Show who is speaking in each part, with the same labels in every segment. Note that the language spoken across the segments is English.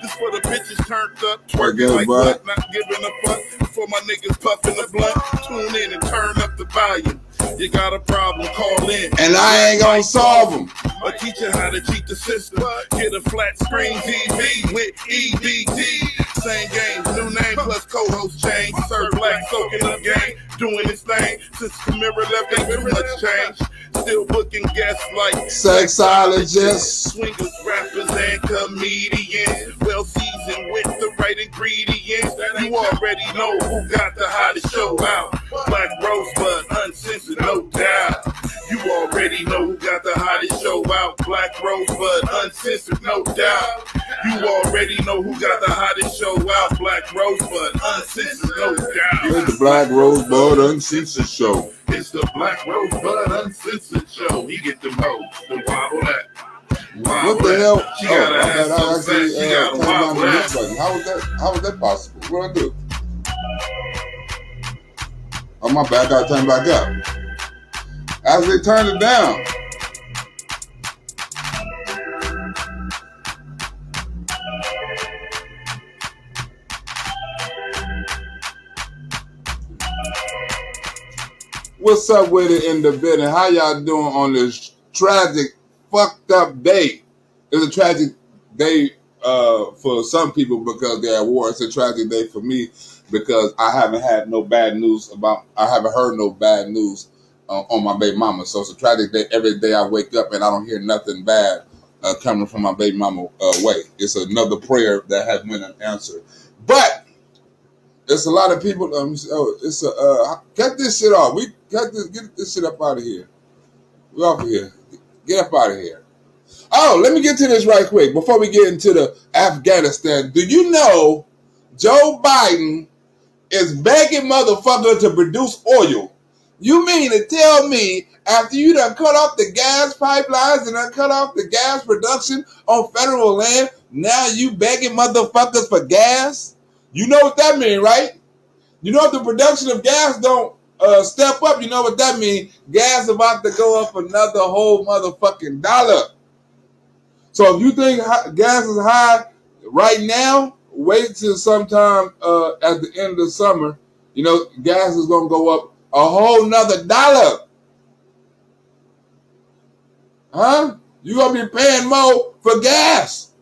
Speaker 1: This for the bitches turned up, twerking like what, not giving a fuck. For my niggas puffing the blunt, tune in and turn up the volume. You got a problem, call in.
Speaker 2: And I ain't gonna solve them.
Speaker 1: Or teach you how to cheat the system. Get a flat screen TV with EBT. Same game, new name plus co-host change. Sir Black soaking up game, doing his thing. Since Camira left, ain't too much change. Still booking guests like
Speaker 2: sexologists,
Speaker 1: swingers, rappers, and comedians. Well seasoned with the right ingredients. You already know who got the hottest show out. Black Rosebud, uncensored, no doubt. You already know who got the hottest show out. Black Rosebud, uncensored, no doubt. You already know who got the hottest show out. Black Rosebud, uncensored, no doubt.
Speaker 2: It's the Black Rosebud Uncensored Show.
Speaker 1: It's the Black Rosebud Uncensored Show. He get them hoes, the wobble that.
Speaker 2: What the hell?
Speaker 1: She gotta have
Speaker 2: I
Speaker 1: some sex. She gotta wobble that.
Speaker 2: How was that possible? What I do? Oh, my bad. I gotta turn back up. As they turned it down. What's up with it in the building? How y'all doing on this tragic, fucked up day? It's a tragic day for some people because they're at war. It's a tragic day for me because I haven't heard no bad news on my baby mama. So it's a tragic day. Every day I wake up and I don't hear nothing bad coming from my baby mama way. It's another prayer that has been unanswered. But it's a lot of people. Get this shit off. Get this shit up out of here. We're off of here. Get up out of here. Oh, let me get to this right quick before we get into the Afghanistan. Do you know Joe Biden is begging motherfuckers to produce oil? You mean to tell me after you done cut off the gas pipelines and done cut off the gas production on federal land, now you begging motherfuckers for gas? You know what that means, right? You know if the production of gas don't step up, you know what that means. Gas about to go up another whole motherfucking $1. So if you think gas is high right now, wait till sometime at the end of the summer. You know, gas is going to go up a whole nother $1. Huh? You're going to be paying more for gas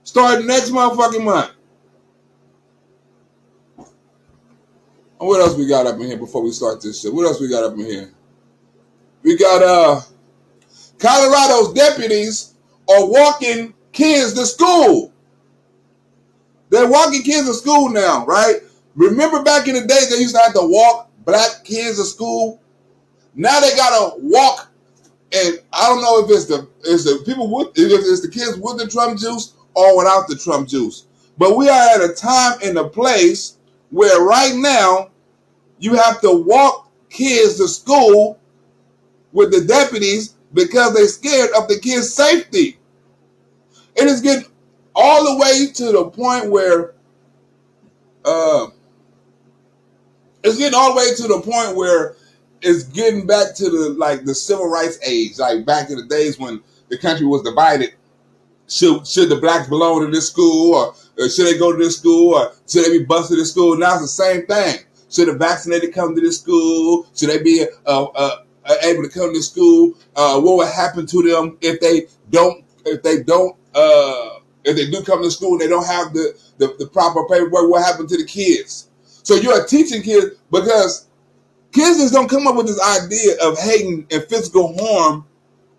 Speaker 2: starting next motherfucking month. And what else we got up in here before we start this shit? What else we got up in here? We got Colorado's deputies are walking kids to school. They're walking kids to school now, right? Remember back in the day they used to have to walk black kids to school? Now they gotta walk, and I don't know if it's the kids with the Trump juice or without the Trump juice. But we are at a time and a place where right now you have to walk kids to school with the deputies because they're scared of the kids' safety. It is getting all the way to the point where it's getting back to the civil rights age, like back in the days when the country was divided. Should the blacks belong to this school, or should they go to this school, or should they be bused to this school? Now it's the same thing. Should the vaccinated come to this school? Should they be able to come to school? What would happen to them if they do come to school and they don't have the proper paperwork? What happened to the kids? So you are teaching kids, because kids just don't come up with this idea of hating and physical harm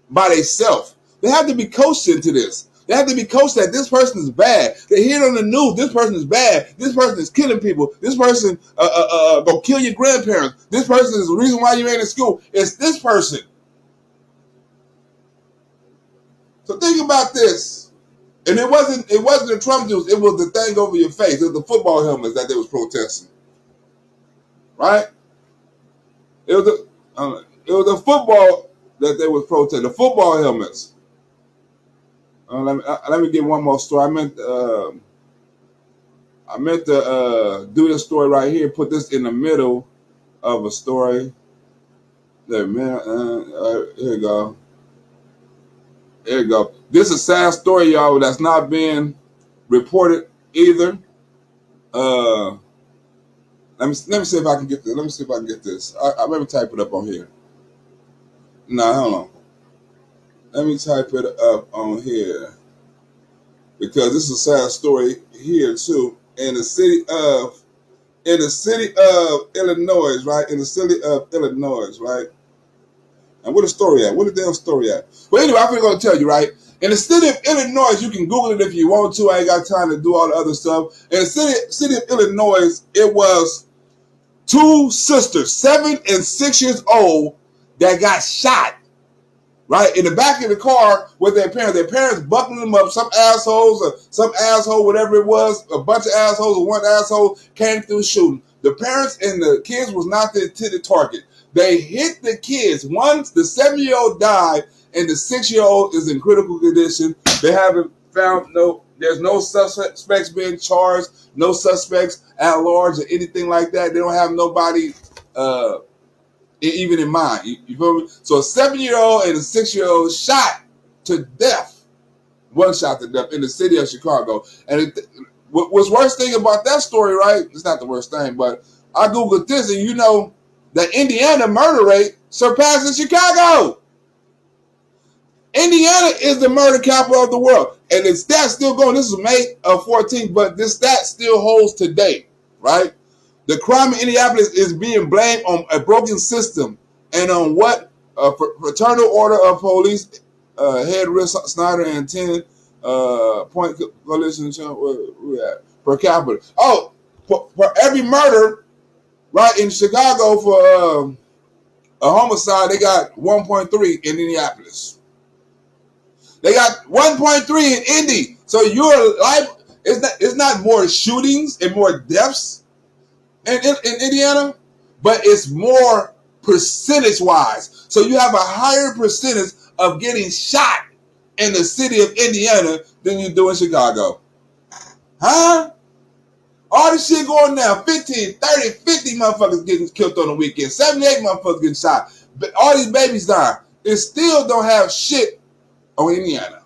Speaker 2: by themselves. They have to be coached into this. They have to be coached that this person is bad. They hear it on the news. This person is bad. This person is killing people. This person gonna kill your grandparents. This person is the reason why you ain't in school. It's this person. So think about this. And it wasn't the Trump juice. It was the thing over your face. It was the football helmets that they was protesting. Right? It was the football that they was protesting. The football helmets. Let me get one more story. I meant to do this story right here. Put this in the middle of a story. Here we go. There you go. This is a sad story, y'all, that's not being reported either. Let me see if I can get this. Let me see if I can get this. Let me type it up on here. No, hold on. Let me type it up on here because this is a sad story here too. In the city of Illinois, right? In the city of Illinois, right? And where the story at? Where the damn story at? Well, anyway, I'm going to tell you, right? In the city of Illinois, you can Google it if you want to. I ain't got time to do all the other stuff. In the city of Illinois, it was two sisters, 7 and 6 years old, that got shot, right? In the back of the car with their parents. Their parents buckling them up. Some asshole, whatever it was, a bunch of assholes or one asshole came through shooting. The parents and the kids was not the intended target. They hit the kids. Once the 7-year-old died and the 6-year-old is in critical condition. They haven't found there's no suspects being charged, no suspects at large or anything like that. They don't have nobody even in mind. You feel me? So a 7-year-old and a 6-year-old shot to death. One shot to death in the city of Chicago. And what's worst thing about that story, right? It's not the worst thing, but I Googled this and you know the Indiana murder rate surpasses Chicago. Indiana is the murder capital of the world. And the stat's still going. This is May 14th, but this stat still holds today, right? The crime in Indianapolis is being blamed on a broken system and on what fraternal order of police, head Rick Snyder and 10-point coalition per capita. Oh, for every murder, right, in Chicago for a homicide, they got 1.3 in Indianapolis. They got 1.3 in Indy. So your life is not more shootings and more deaths in Indiana, but it's more percentage-wise. So you have a higher percentage of getting shot in the city of Indiana than you do in Chicago. Huh? All this shit going down. 15, 30, 50 motherfuckers getting killed on the weekend. 78 motherfuckers getting shot. But all these babies dying. They still don't have shit on Indiana.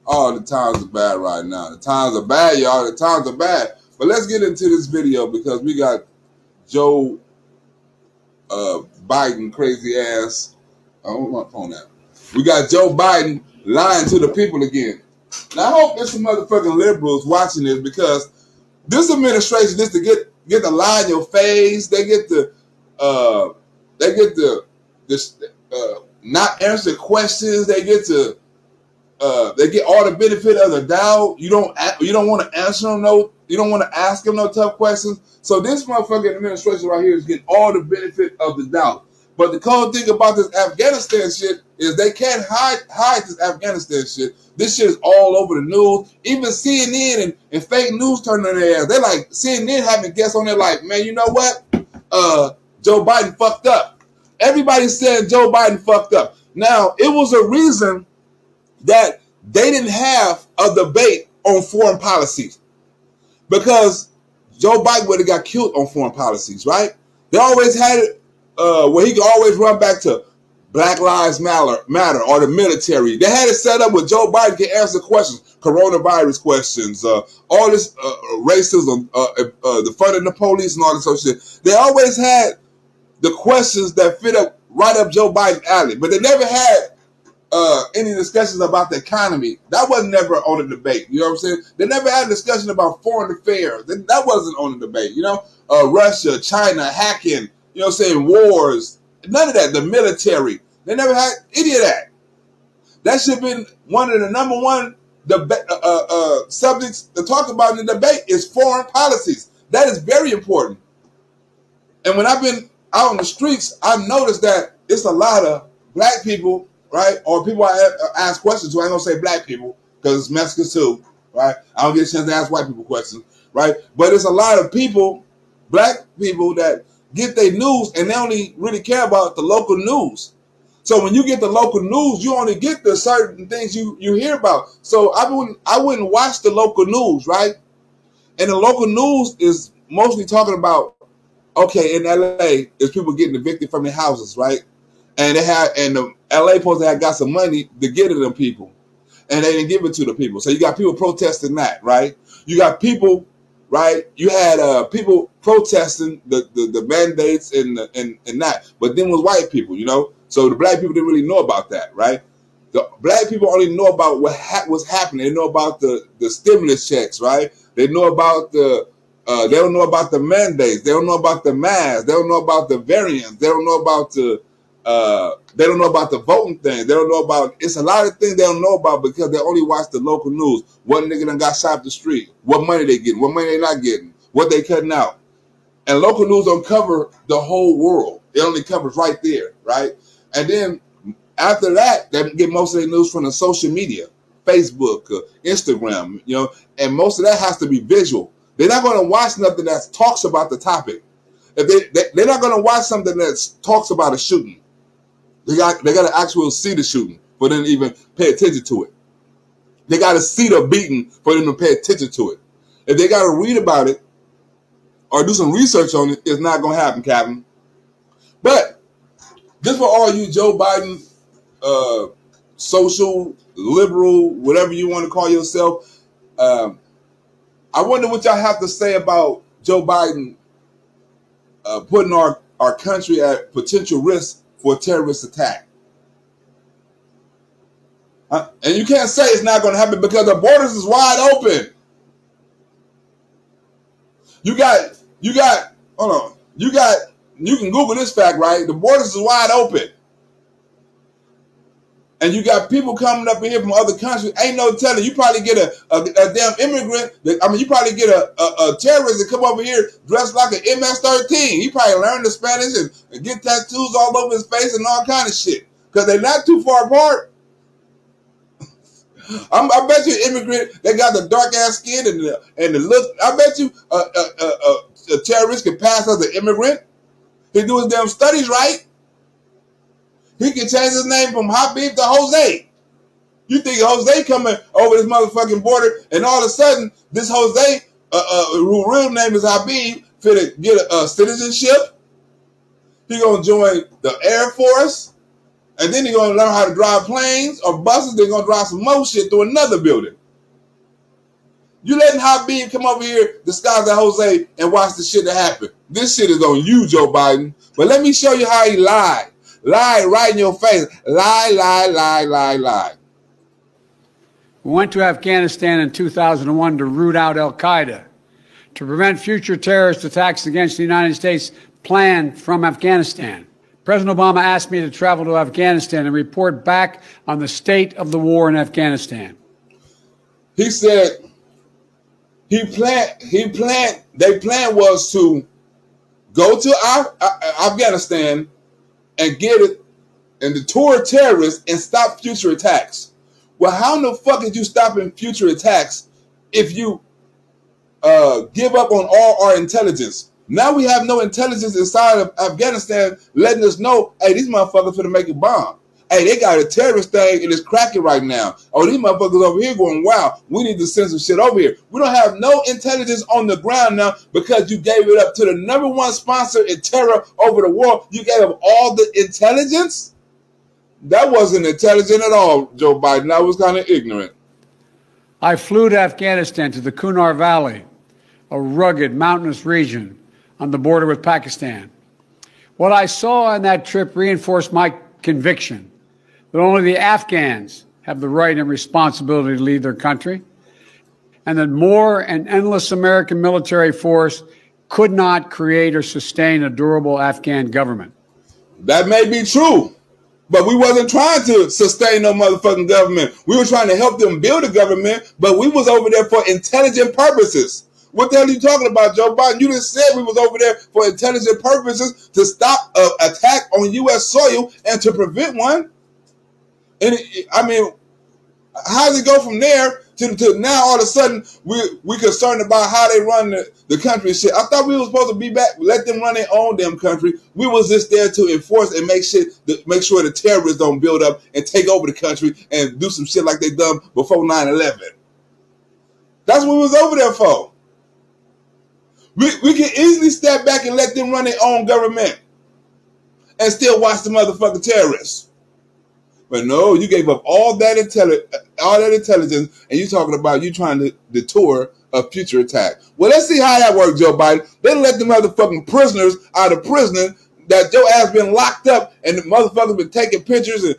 Speaker 2: Oh, the times are bad right now. The times are bad, y'all. The times are bad. But let's get into this video because we got Joe Biden crazy ass. Oh, where's my phone at? We got Joe Biden lying to the people again. Now I hope there's some motherfucking liberals watching this because this administration just to get the lie in your face. They get the not answer questions. They get all the benefit of the doubt. You don't want to answer them you don't want to ask them no tough questions. So this motherfucking administration right here is getting all the benefit of the doubt. But the cold thing about this Afghanistan shit is they can't hide this Afghanistan shit. This shit is all over the news. Even CNN and fake news turning on their ass. They like CNN having guests on there like, man, you know what? Joe Biden fucked up. Everybody's saying Joe Biden fucked up. Now, it was a reason that they didn't have a debate on foreign policies because Joe Biden would have got killed on foreign policies, right? They always had it where he could always run back to Black Lives Matter or the military. They had it set up where Joe Biden can answer questions, coronavirus questions, all this racism, the funding the police and all this other shit. They always had the questions that fit up right up Joe Biden's alley, but they never had any discussions about the economy. That wasn't never on the debate. You know what I'm saying? They never had a discussion about foreign affairs. That wasn't on the debate. You know, Russia, China, hacking. You know what I'm saying? Wars. None of that. The military. They never had any of that. That should have been one of the number one subjects to talk about in the debate is foreign policies. That is very important. And when I've been out on the streets, I've noticed that it's a lot of black people, right? Or people I ask questions to. I ain't going to say black people because it's Mexicans too, right? I don't get a chance to ask white people questions, right? But it's a lot of people, black people, that get their news and they only really care about the local news. So when you get the local news, you only get the certain things you hear about. So I wouldn't watch the local news, right? And the local news is mostly talking about, okay, in LA, is people getting evicted from their houses, right? And LA supposed to have got some money to get to them people, and they didn't give it to the people. So you got people protesting that, right? You got people, right? You had people protesting the mandates and that, but then was white people, you know. So the black people didn't really know about that, right? The black people only know about what was happening. They know about the stimulus checks, right? They know about they don't know about the mandates. They don't know about the masks. They don't know about the variants. They don't know about they don't know about the voting thing. They don't know about, it's a lot of things they don't know about because they only watch the local news. What nigga done got shot up the street? What money they getting? What money they not getting? What they cutting out? And local news don't cover the whole world. It only covers right there, right? And then after that, they get most of their news from the social media, Facebook, Instagram, you know, and most of that has to be visual. They're not going to watch nothing that talks about the topic. If they're not going to watch something that talks about a shooting. They got to actually see the shooting for them to even pay attention to it. They got to see the beating for them to pay attention to it. If they got to read about it or do some research on it, it's not going to happen, Captain. But just for all you Joe Biden, social, liberal, whatever you want to call yourself, I wonder what y'all have to say about Joe Biden putting our country at potential risk for a terrorist attack. And you can't say it's not going to happen because the borders is wide open. You can Google this fact, right? The borders is wide open. And you got people coming up in here from other countries. Ain't no telling. You probably get a damn immigrant. You probably get a terrorist that come over here dressed like an MS-13. He probably learned the Spanish and get tattoos all over his face and all kind of shit. Because they're not too far apart. I bet you an immigrant, they got the dark ass skin and the look. I bet you a terrorist can pass as an immigrant. He do his damn studies right. He can change his name from Habib to Jose. You think Jose coming over this motherfucking border, and all of a sudden, this Jose, whose real name is Habib, finna get a citizenship. He gonna join the Air Force, and then he gonna learn how to drive planes or buses. They're gonna drive some more shit to another building. You letting Habib come over here, disguise as Jose, and watch the shit that happen. This shit is on you, Joe Biden. But let me show you how he lied. Lie right in your face. Lie, lie, lie, lie, lie.
Speaker 3: We went to Afghanistan in 2001 to root out al-Qaeda, to prevent future terrorist attacks against the United States planned from Afghanistan. President Obama asked me to travel to Afghanistan and report back on the state of the war in Afghanistan.
Speaker 2: He said their plan was to go to Afghanistan and get it and deter terrorists and stop future attacks. Well, how in the fuck is you stopping future attacks if you give up on all our intelligence? Now we have no intelligence inside of Afghanistan letting us know, hey, these motherfuckers finna make a bomb. Hey, they got a terrorist thing and it's cracking right now. Oh, these motherfuckers over here going, wow, we need to send some shit over here. We don't have no intelligence on the ground now because you gave it up to the #1 sponsor in terror over the world. You gave up all the intelligence? That wasn't intelligent at all, Joe Biden. That was kind of ignorant.
Speaker 3: I flew to Afghanistan, to the Kunar Valley, a rugged mountainous region on the border with Pakistan. What I saw on that trip reinforced my conviction that only the Afghans have the right and responsibility to lead their country, and that more and endless American military force could not create or sustain a durable Afghan government.
Speaker 2: That may be true, but we wasn't trying to sustain no motherfucking government. We were trying to help them build a government, but we was over there for intelligent purposes. What the hell are you talking about, Joe Biden? You just said we was over there for intelligent purposes to stop an attack on U.S. soil and to prevent one. And how does it go from there to now all of a sudden we concerned about how they run the country and shit? I thought we were supposed to be back, let them run their own damn country. We was just there to enforce and make sure the terrorists don't build up and take over the country and do some shit like they done before 9/11. That's what we was over there for. We can easily step back and let them run their own government and still watch the motherfucking terrorists. But no, you gave up all that intelligence, and you talking about you trying to detour a future attack. Well, let's see how that works, Joe Biden. They let the motherfucking prisoners out of prison that your ass been locked up, and the motherfuckers been taking pictures, and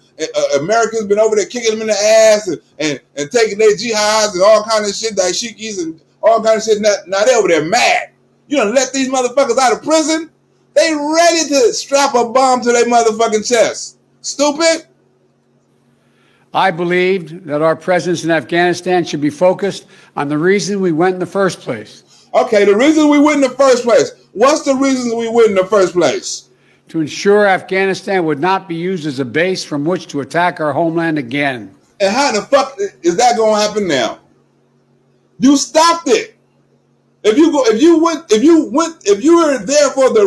Speaker 2: Americans been over there kicking them in the ass and taking their jihads and all kind of shit, dashikis and all kind of shit. Now they over there mad. You done let these motherfuckers out of prison? They ready to strap a bomb to their motherfucking chest. Stupid.
Speaker 3: I believed that our presence in Afghanistan should be focused on the reason we went in the first place.
Speaker 2: Okay, the reason we went in the first place. What's the reason we went in the first place?
Speaker 3: To ensure Afghanistan would not be used as a base from which to attack our homeland again.
Speaker 2: And how the fuck is that going to happen now? You stopped it. If you were there for the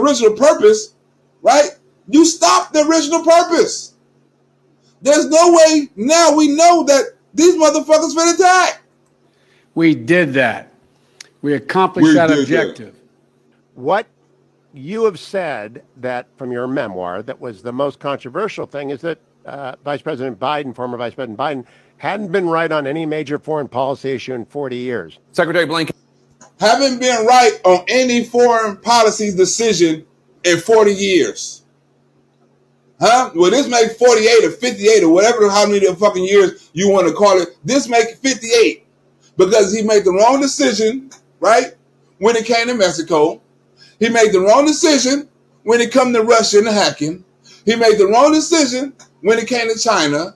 Speaker 2: original purpose, right? You stopped the original purpose. There's no way now we know that these motherfuckers will attack.
Speaker 3: We did that. We accomplished that objective.
Speaker 4: What you have said that from your memoir that was the most controversial thing is that Vice President Biden, former Vice President Biden, hadn't been right on any major foreign policy issue in 40 years.
Speaker 5: Secretary Blinken.
Speaker 2: Haven't been right on any foreign policy decision in 40 years. Huh? Well, this makes 48 or 58 or whatever, how many fucking years you want to call it. This makes 58 because he made the wrong decision, right? When it came to Mexico. He made the wrong decision when it come to Russia and hacking. He made the wrong decision when it came to China.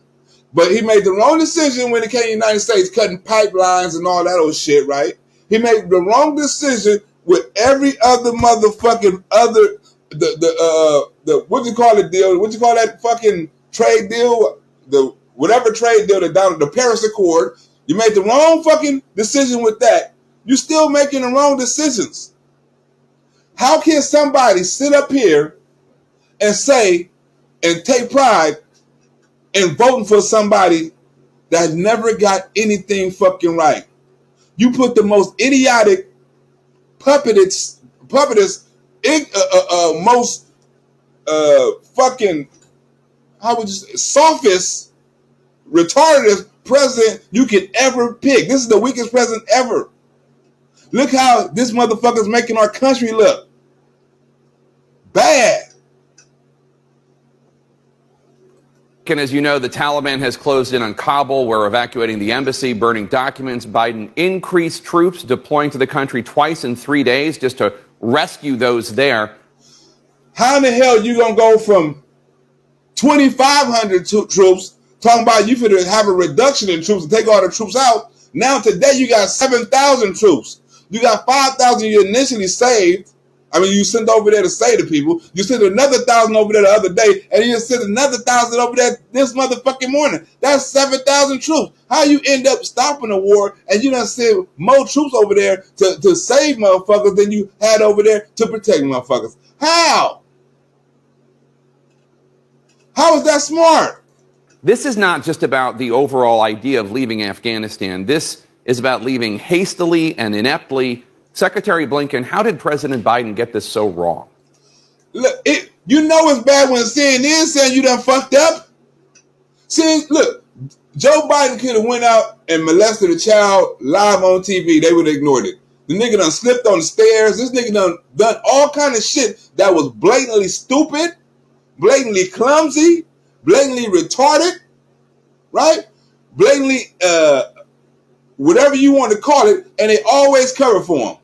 Speaker 2: But he made the wrong decision when it came to the United States, cutting pipelines and all that old shit, right? He made the wrong decision with every other motherfucking other, the what you call it deal? What you call that fucking trade deal? The whatever trade deal that down the Paris Accord. You made the wrong fucking decision with that. You're still making the wrong decisions. How can somebody sit up here and say and take pride in voting for somebody that never got anything fucking right? You put the most idiotic, puppetous, most fucking, how would you say, softest, retarded president you could ever pick. This is the weakest president ever. Look how this motherfucker's making our country look bad.
Speaker 5: And as you know, the Taliban has closed in on Kabul. We're evacuating the embassy, burning documents. Biden increased troops, deploying to the country twice in 3 days just to rescue those there.
Speaker 2: How in the hell you going to go from 2,500 troops, talking about you could have a reduction in troops and take all the troops out. Now today you got 7,000 troops. You got 5,000 you initially saved. I mean, you sent over there to say to people. You sent another 1,000 over there the other day, and you sent another 1,000 over there this motherfucking morning. That's 7,000 troops. How you end up stopping a war, and you done send more troops over there to save motherfuckers than you had over there to protect motherfuckers? How? How is that smart?
Speaker 5: This is not just about the overall idea of leaving Afghanistan. This is about leaving hastily and ineptly. Secretary Blinken, how did President Biden get this so wrong?
Speaker 2: Look, you know it's bad when CNN saying you done fucked up. See, look, Joe Biden could have went out and molested a child live on TV. They would have ignored it. The nigga done slipped on the stairs. This nigga done all kind of shit that was blatantly stupid, blatantly clumsy, blatantly retarded, right? Blatantly, whatever you want to call it, and they always cover for him.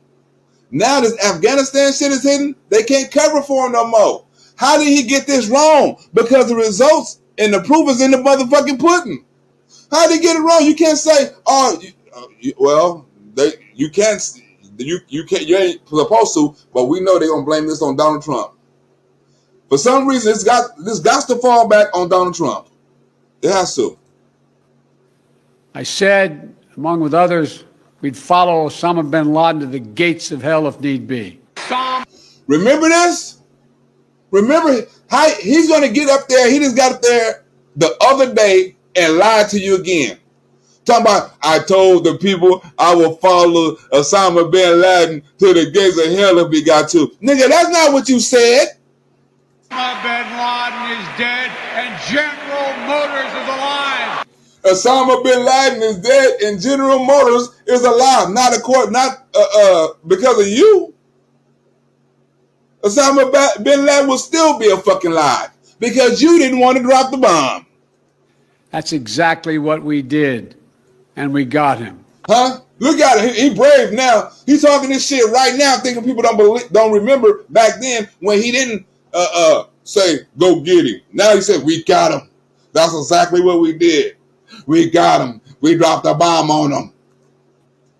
Speaker 2: Now this Afghanistan shit is hidden, they can't cover for him no more. How did he get this wrong? Because the results and the proof is in the motherfucking pudding. How did he get it wrong? You can't say, you ain't supposed to, but we know they're gonna blame this on Donald Trump. For some reason, this got to fall back on Donald Trump. It has to.
Speaker 3: I said, among with others, we'd follow Osama bin Laden to the gates of hell if need be.
Speaker 2: Remember this? Remember how he's going to get up there. He just got up there the other day and lied to you again. Talking about, I told the people I will follow Osama bin Laden to the gates of hell if we got to. Nigga, that's not what you said.
Speaker 3: Osama bin Laden is dead and General Motors is alive.
Speaker 2: Osama bin Laden is dead and General Motors is alive. Not because of you. Osama bin Laden will still be a fucking lie because you didn't want to drop the bomb.
Speaker 3: That's exactly what we did, and we got him.
Speaker 2: Huh? Look at him. He brave now. He's talking this shit right now, thinking people don't remember back then when he didn't say go get him. Now he said we got him. That's exactly what we did. We got him. We dropped a bomb on him.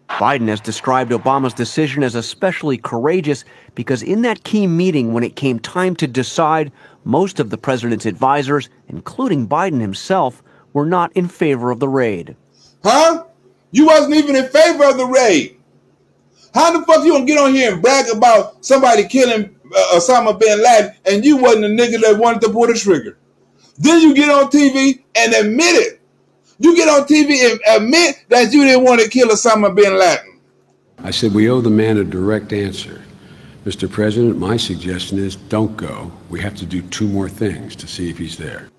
Speaker 6: Biden has described Obama's decision as especially courageous because in that key meeting when it came time to decide, most of the president's advisors, including Biden himself, were not in favor of the raid.
Speaker 2: Huh? You wasn't even in favor of the raid. How the fuck you gonna get on here and brag about somebody killing Osama bin Laden and you wasn't the nigga that wanted to pull the trigger? Then you get on TV and admit it. You get on TV and admit that you didn't want to kill Osama bin Laden.
Speaker 3: I said we owe the man a direct answer. Mr. President, my suggestion is don't go. We have to do 2 more things to see if he's there.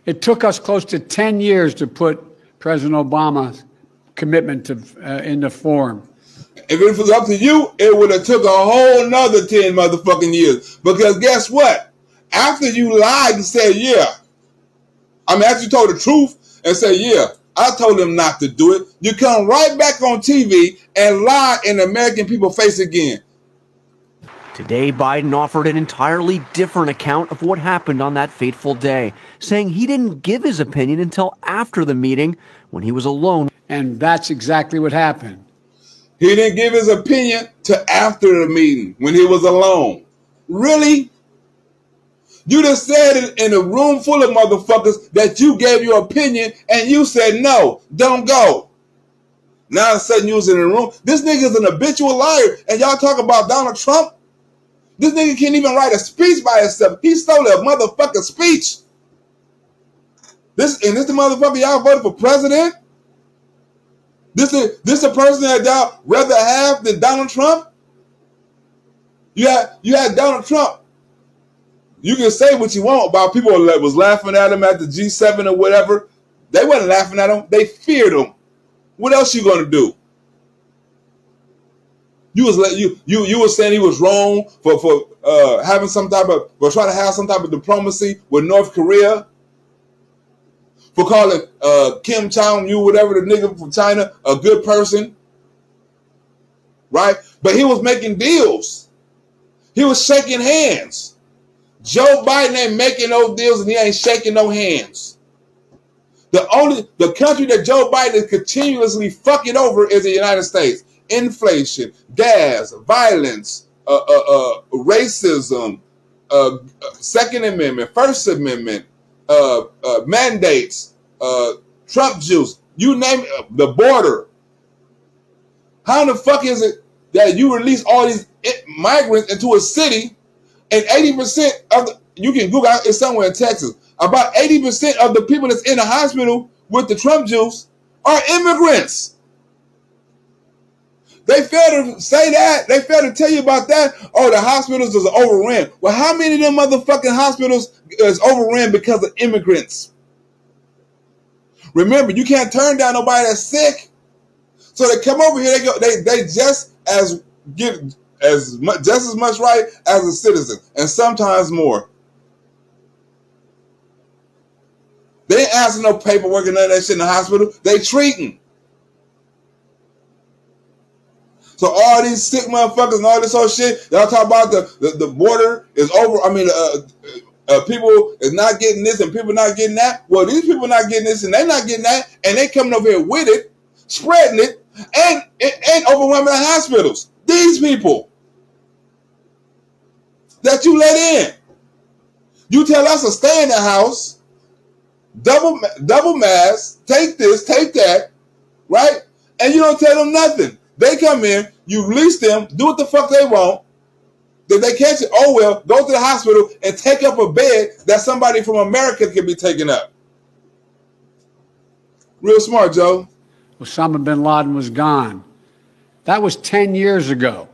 Speaker 3: It took us close to 10 years to put President Obama's commitment into form.
Speaker 2: If it was up to you, it would have took a whole nother 10 motherfucking years. Because guess what? After you lied and said, after you told the truth and said, I told him not to do it, you come right back on TV and lie in the American people's face again.
Speaker 6: Today, Biden offered an entirely different account of what happened on that fateful day, saying he didn't give his opinion until after the meeting when he was alone.
Speaker 3: And that's exactly what happened.
Speaker 2: He didn't give his opinion till after the meeting when he was alone. Really? You just said it in a room full of motherfuckers that you gave your opinion and you said, no, don't go. Now all of a sudden you was in the room. This nigga's an habitual liar and y'all talk about Donald Trump? This nigga can't even write a speech by himself. He stole a motherfucking speech. This the motherfucker y'all voted for president? This a person that y'all rather have than Donald Trump? You had Donald Trump. You can say what you want about people that was laughing at him at the G7 or whatever. They wasn't laughing at him. They feared him. What else you gonna do? You was saying he was wrong for having trying to have some type of diplomacy with North Korea, for calling Kim Jong-un, whatever the nigga from China, a good person, right? But he was making deals. He was shaking hands. Joe Biden ain't making no deals and he ain't shaking no hands. The country that Joe Biden is continuously fucking over is the United States. Inflation, gas, violence, racism, Second Amendment, First Amendment, mandates, Trump juice, you name it, the border. How the fuck is it that you release all these migrants into a city and 80% of you can Google it, it's somewhere in Texas, about 80% of the people that's in the hospital with the Trump juice are immigrants. They fail to say that. They fail to tell you about that. Oh, the hospitals is overrun. Well, how many of them motherfucking hospitals is overrun because of immigrants? Remember, you can't turn down nobody that's sick. So they come over here. They just get just as much right as a citizen, and sometimes more. They ain't asking no paperwork and none of that shit in the hospital. They treating. So all these sick motherfuckers and all this whole shit, y'all talk about the border is over. I mean, people is not getting this and people not getting that. Well, these people not getting this and they not getting that, and they coming over here with it, spreading it, and overwhelming the hospitals. These people that you let in, you tell us to stay in the house, double mask, take this, take that, right? And you don't tell them nothing. They come in, you release them, do what the fuck they want. If they catch it, oh well, go to the hospital and take up a bed that somebody from America can be taking up. Real smart, Joe.
Speaker 3: Osama bin Laden was gone. That was 10 years ago.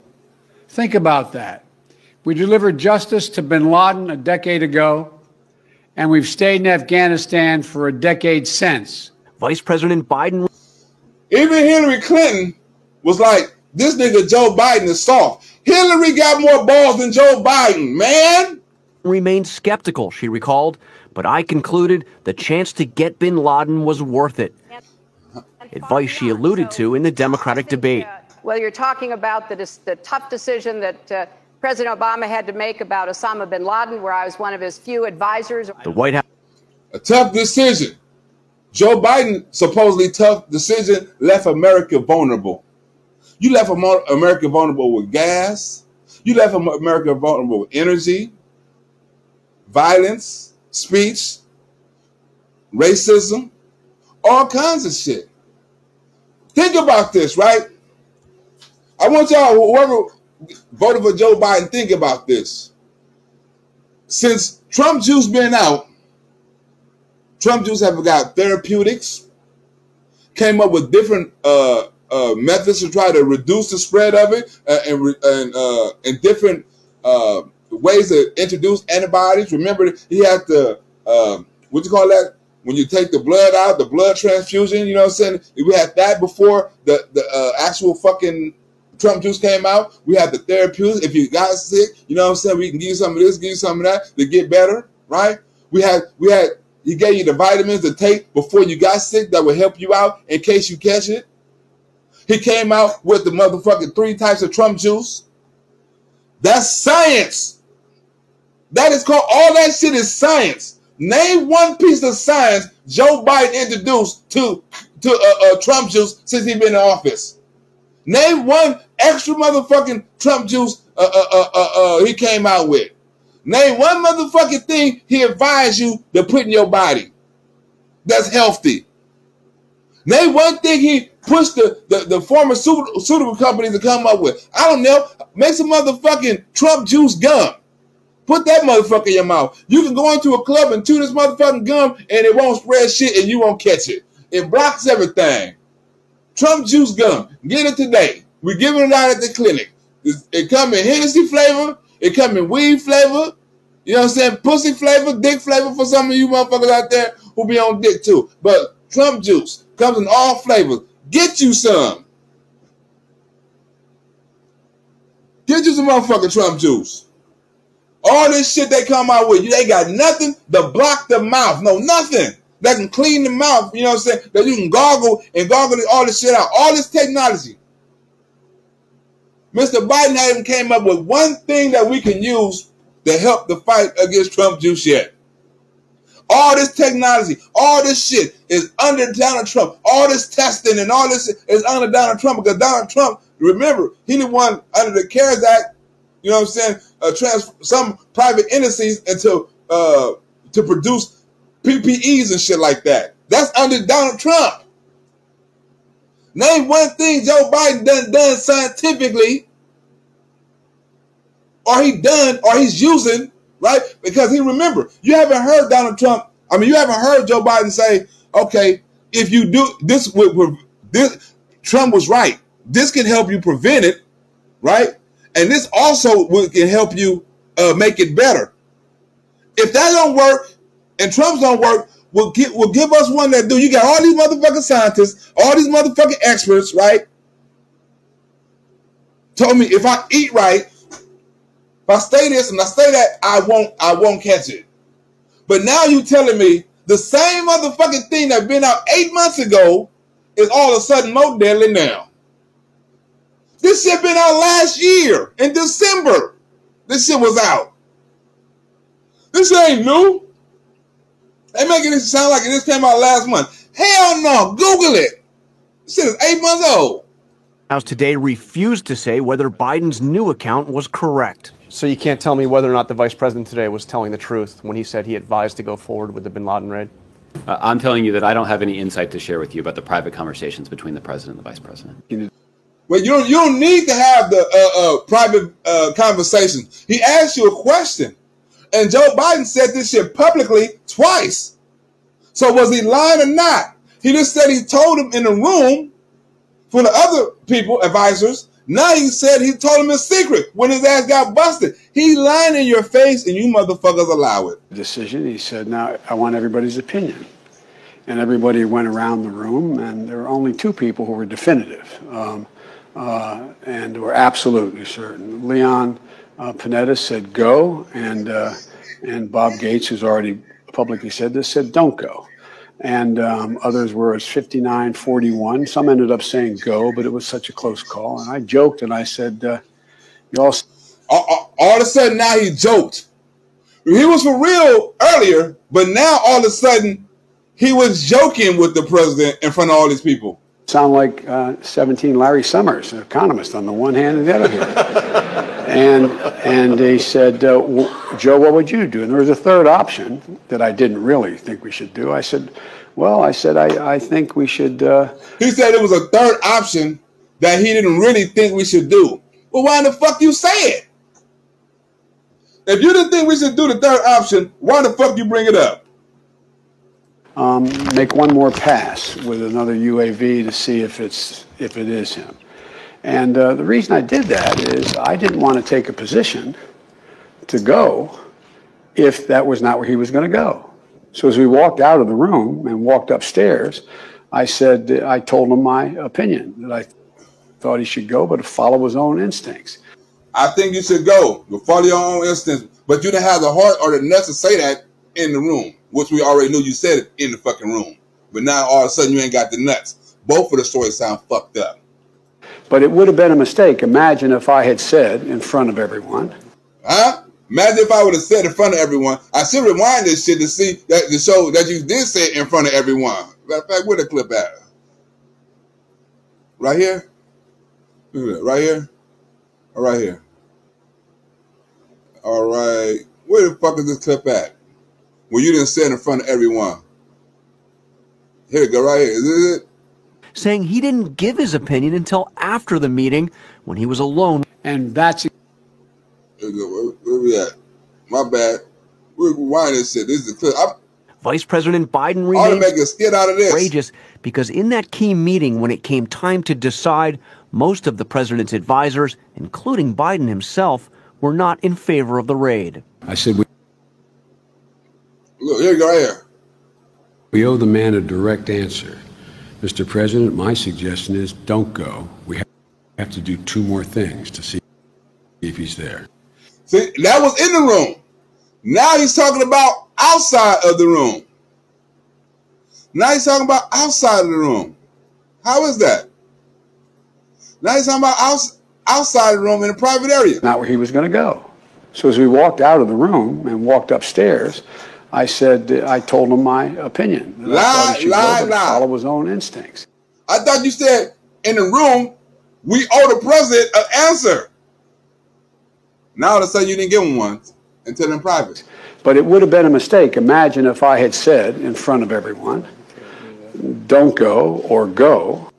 Speaker 3: Think about that. We delivered justice to bin Laden a decade ago, and we've stayed in Afghanistan for a decade since.
Speaker 6: Vice President Biden.
Speaker 2: Even Hillary Clinton was like, this nigga Joe Biden is soft. Hillary got more balls than Joe Biden, man.
Speaker 6: Remained skeptical, she recalled, but I concluded the chance to get bin Laden was worth it. Advice she alluded to in the Democratic debate.
Speaker 7: Well, you're talking about the tough decision that President Obama had to make about Osama bin Laden, where I was one of his few advisors.
Speaker 6: The White House.
Speaker 2: A tough decision. Joe Biden, supposedly tough decision, left America vulnerable. You left America vulnerable with gas. You left America vulnerable with energy, violence, speech, racism, all kinds of shit. Think about this, right? I want y'all, whoever voted for Joe Biden, think about this. Since Trump juice been out, Trump juice have got therapeutics, came up with different methods to try to reduce the spread of it, and different ways to introduce antibodies. Remember, he had the what you call that? When you take the blood out, the blood transfusion. You know what I'm saying? We had that before the actual fucking Trump juice came out. We had the therapeutics. If you got sick, you know what I'm saying? We can give you some of this, give you some of that to get better, right? We had. He gave you the vitamins to take before you got sick that would help you out in case you catch it. He came out with the motherfucking 3 types of Trump juice. That's science. That is called, all that shit is science. Name one piece of science Joe Biden introduced to Trump juice since he been in office. Name one extra motherfucking Trump juice he came out with. Name one motherfucking thing he advised you to put in your body that's healthy. Name one thing he pushed the pharmaceutical companies to come up with. I don't know. Make some motherfucking Trump juice gum. Put that motherfucker in your mouth. You can go into a club and chew this motherfucking gum and it won't spread shit and you won't catch it. It blocks everything. Trump juice gum. Get it today. We're giving it out at the clinic. It come in Hennessy flavor. It come in weed flavor. You know what I'm saying? Pussy flavor, dick flavor for some of you motherfuckers out there who be on dick too. But Trump juice comes in all flavors. Get you some. Get you some motherfucking Trump juice. All this shit they come out with, they got nothing to block the mouth. No, nothing that can clean the mouth. You know what I'm saying? That you can gargle all this shit out. All this technology. Mr. Biden hasn't came up with one thing that we can use to help the fight against Trump juice yet. All this technology, all this shit is under Donald Trump. All this testing and all this is under Donald Trump because Donald Trump, remember, he the one under the CARES Act, you know what I'm saying, some private entities into to produce PPEs and shit like that. That's under Donald Trump. Name one thing Joe Biden done scientifically, or he's using, right? Because remember, you haven't heard Donald Trump. I mean, you haven't heard Joe Biden say, "Okay, if you do this, Trump was right. This can help you prevent it, right? And this also can help you make it better. If that don't work and Trump's don't work, will give us one that do. You got all these motherfucking scientists, all these motherfucking experts, right? Told me if I eat right, if I stay this and I stay that, I won't catch it. But now you telling me the same motherfucking thing that been out 8 months ago is all of a sudden more deadly now. This shit been out last year in December. This shit was out. This ain't new. They making it sound like it just came out last month. Hell no. Google it. This shit is 8 months old.
Speaker 6: House today refused to say whether Biden's new account was correct.
Speaker 8: So you can't tell me whether or not the vice president today was telling the truth when he said he advised to go forward with the bin Laden raid?
Speaker 9: I'm telling you that I don't have any insight to share with you about the private conversations between the president and the vice president.
Speaker 2: Well, you don't need to have the private conversations. He asked you a question. And Joe Biden said this shit publicly twice. So was he lying or not? He just said he told him in the room for the other people, advisors, Now he said he told him in secret when his ass got busted. He lying in your face, and you motherfuckers allow it.
Speaker 3: Decision. He said, "Now I want everybody's opinion," and everybody went around the room, and there were only two people who were definitive and were absolutely certain. Leon Panetta said go, and Bob Gates, who's already publicly said this, said don't go. And others were as 59-41. Some ended up saying go, but it was such a close call. And I joked and I said, "You all."
Speaker 2: All of a sudden now he joked. He was for real earlier, but now all of a sudden he was joking with the president in front of all these people.
Speaker 3: Sound like 17 Larry Summers, an economist, on the one hand and the other hand. And he said, "Joe, what would you do?" And there was a third option that I didn't really think we should do. I said, I think we should.
Speaker 2: He said it was a third option that he didn't really think we should do. Well, why in the fuck you say it? If you didn't think we should do the third option, why the fuck you bring it up?
Speaker 3: Make one more pass with another UAV to see if it is him. And the reason I did that is I didn't want to take a position to go if that was not where he was going to go. So as we walked out of the room and walked upstairs, I told him my opinion, that I thought he should go, but follow his own instincts.
Speaker 2: I think you should go, but follow your own instincts. But you didn't have the heart or the nuts to say that in the room, which we already knew you said it in the fucking room. But now all of a sudden you ain't got the nuts. Both of the stories sound fucked up.
Speaker 3: But it would have been a mistake. Imagine if I had said in front of everyone.
Speaker 2: Huh? Imagine if I would have said in front of everyone. I should rewind this shit to see that to show that you did say it in front of everyone. Matter of fact, where the clip at? Right here? Look at that. Right here? Or right here? All right. Where the fuck is this clip at? Well, you didn't say it in front of everyone. Here we go, right here. Is this it?
Speaker 6: Saying he didn't give his opinion until after the meeting when he was alone.
Speaker 3: And that's...
Speaker 2: Here we go. Where we at? My bad. We're rewinding this shit. This is the clip.
Speaker 6: Vice President Biden
Speaker 2: remains to make a skit out of this.
Speaker 6: Outrageous because in that key meeting when it came time to decide, most of the president's advisors, including Biden himself, were not in favor of the raid.
Speaker 3: I said,
Speaker 2: look, here you go, right here.
Speaker 3: We owe the man a direct answer. Mr. President, my suggestion is don't go. We have to do two more things to see if he's there.
Speaker 2: See, that was in the room. Now he's talking about outside of the room. Now he's talking about outside of the room. How is that? Now he's talking about outside of the room in a private area.
Speaker 3: Not where he was going to go. So as we walked out of the room and walked upstairs, I told him my opinion.
Speaker 2: Lie.
Speaker 3: Follow his own instincts.
Speaker 2: I thought you said in the room, we owe the president an answer. Now all of a sudden you didn't give him one until in private.
Speaker 3: But it would have been a mistake. Imagine if I had said in front of everyone, don't go or go.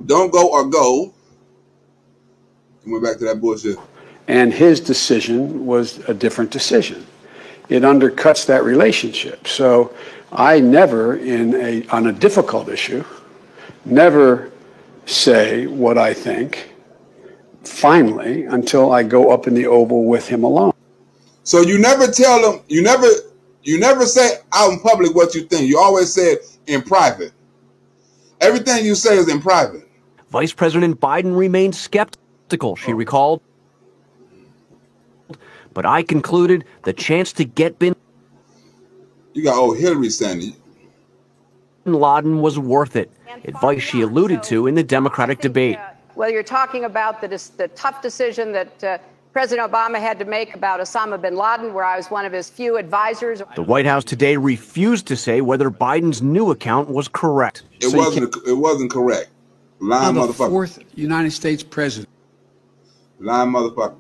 Speaker 2: Don't go or go. And we're back to that bullshit.
Speaker 3: And his decision was a different decision. It undercuts that relationship. So I never, on a difficult issue, never say what I think finally until I go up in the Oval with him alone.
Speaker 2: So you never tell him, you never say out in public what you think. You always say it in private. Everything you say is in private.
Speaker 6: Vice President Biden remained skeptical, she recalled. But I concluded the chance to get Bin
Speaker 2: Hillary saying
Speaker 6: Laden was worth it, advice she alluded to in the Democratic debate.
Speaker 7: Well, you're talking about the tough decision that President Obama had to make about Osama bin Laden, where I was one of his few advisors.
Speaker 6: The White House today refused to say whether Biden's new account was correct.
Speaker 2: It wasn't correct. Lying motherfucker.
Speaker 3: The fourth United States president.
Speaker 2: Lying motherfucker.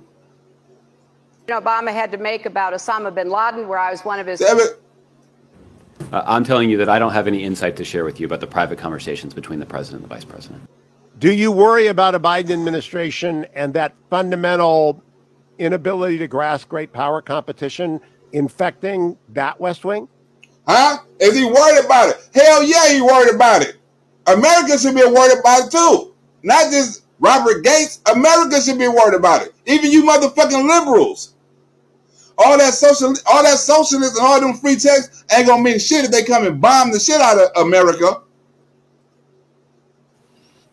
Speaker 7: Obama had to make about Osama bin Laden, where I was one of his...
Speaker 9: I'm telling you that I don't have any insight to share with you about the private conversations between the president and the vice president.
Speaker 4: Do you worry about a Biden administration and that fundamental inability to grasp great power competition infecting that West Wing?
Speaker 2: Huh? Is he worried about it? Hell yeah, he worried about it. Americans should be worried about it too. not just Robert Gates. America should be worried about it. Even you motherfucking liberals. All that socialism and all them free texts ain't gonna mean shit if they come and bomb the shit out of America.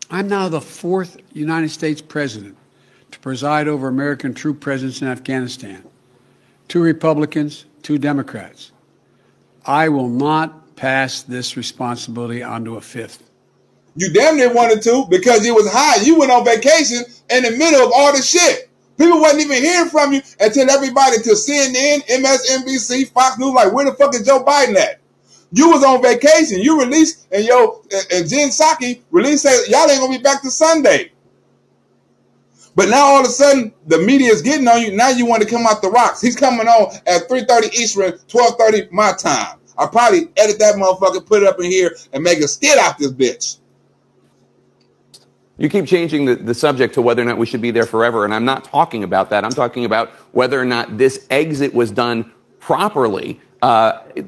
Speaker 3: I'm now the 4th United States president to preside over American troop presence in Afghanistan. 2 Republicans, 2 Democrats. I will not pass this responsibility onto a 5th.
Speaker 2: You damn near wanted to because it was high. You went on vacation in the middle of all the shit. People wasn't even hearing from you until everybody, to CNN, MSNBC, Fox News, like, where the fuck is Joe Biden at? You was on vacation. You released, and Jen Psaki released, said, y'all ain't gonna be back to Sunday. But now all of a sudden, the media is getting on you. Now you want to come out the rocks. He's coming on at 3:30 Eastern, 12:30 my time. I'll probably edit that motherfucker, put it up in here, and make a skit out this bitch.
Speaker 5: You keep changing the subject to whether or not we should be there forever, and I'm not talking about that. I'm talking about whether or not this exit was done properly,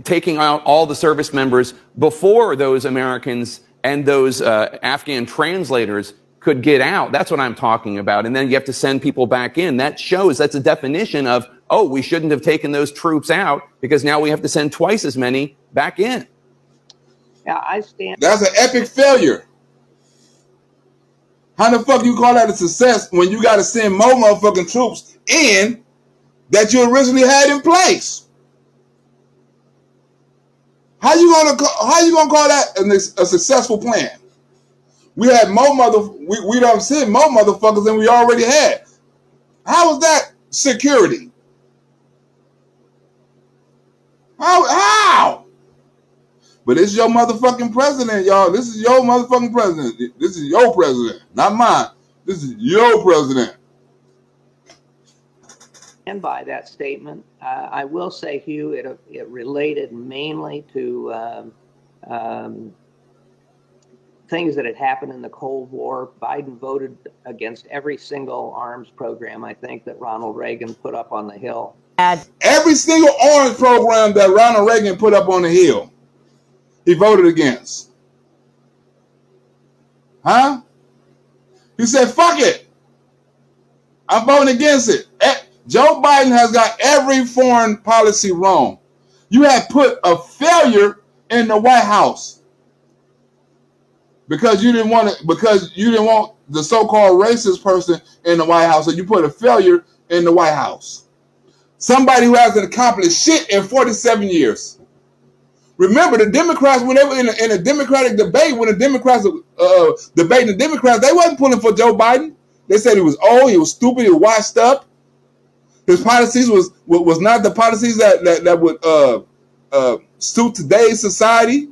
Speaker 5: taking out all the service members before those Americans and those Afghan translators could get out. That's what I'm talking about. And then you have to send people back in. That's a definition of, oh, we shouldn't have taken those troops out because now we have to send twice as many back in.
Speaker 10: Yeah, I stand.
Speaker 2: That's an epic failure. How the fuck you call that a success when you got to send more motherfucking troops in that you originally had in place? How you gonna call that a successful plan? We had we done sent more motherfuckers than we already had. How was that security? How? But it's your motherfucking president, y'all. This is your motherfucking president. This is your president, not mine. This is your president.
Speaker 10: And by that statement, I will say, Hugh, it related mainly to things that had happened in the Cold War. Biden voted against every single arms program, I think, that Ronald Reagan put up on the Hill.
Speaker 2: Every single arms program that Ronald Reagan put up on the Hill, he voted against. Huh? He said, fuck it. I'm voting against it. Joe Biden has got every foreign policy wrong. You have put a failure in the White House because you didn't want the so-called racist person in the White House, so you put a failure in the White House. Somebody who hasn't accomplished shit in 47 years. Remember, the Democrats, when they were in a Democratic debate, when the Democrats debating the Democrats, they wasn't pulling for Joe Biden. They said he was old, he was stupid, he was washed up. His policies was not the policies that would suit today's society,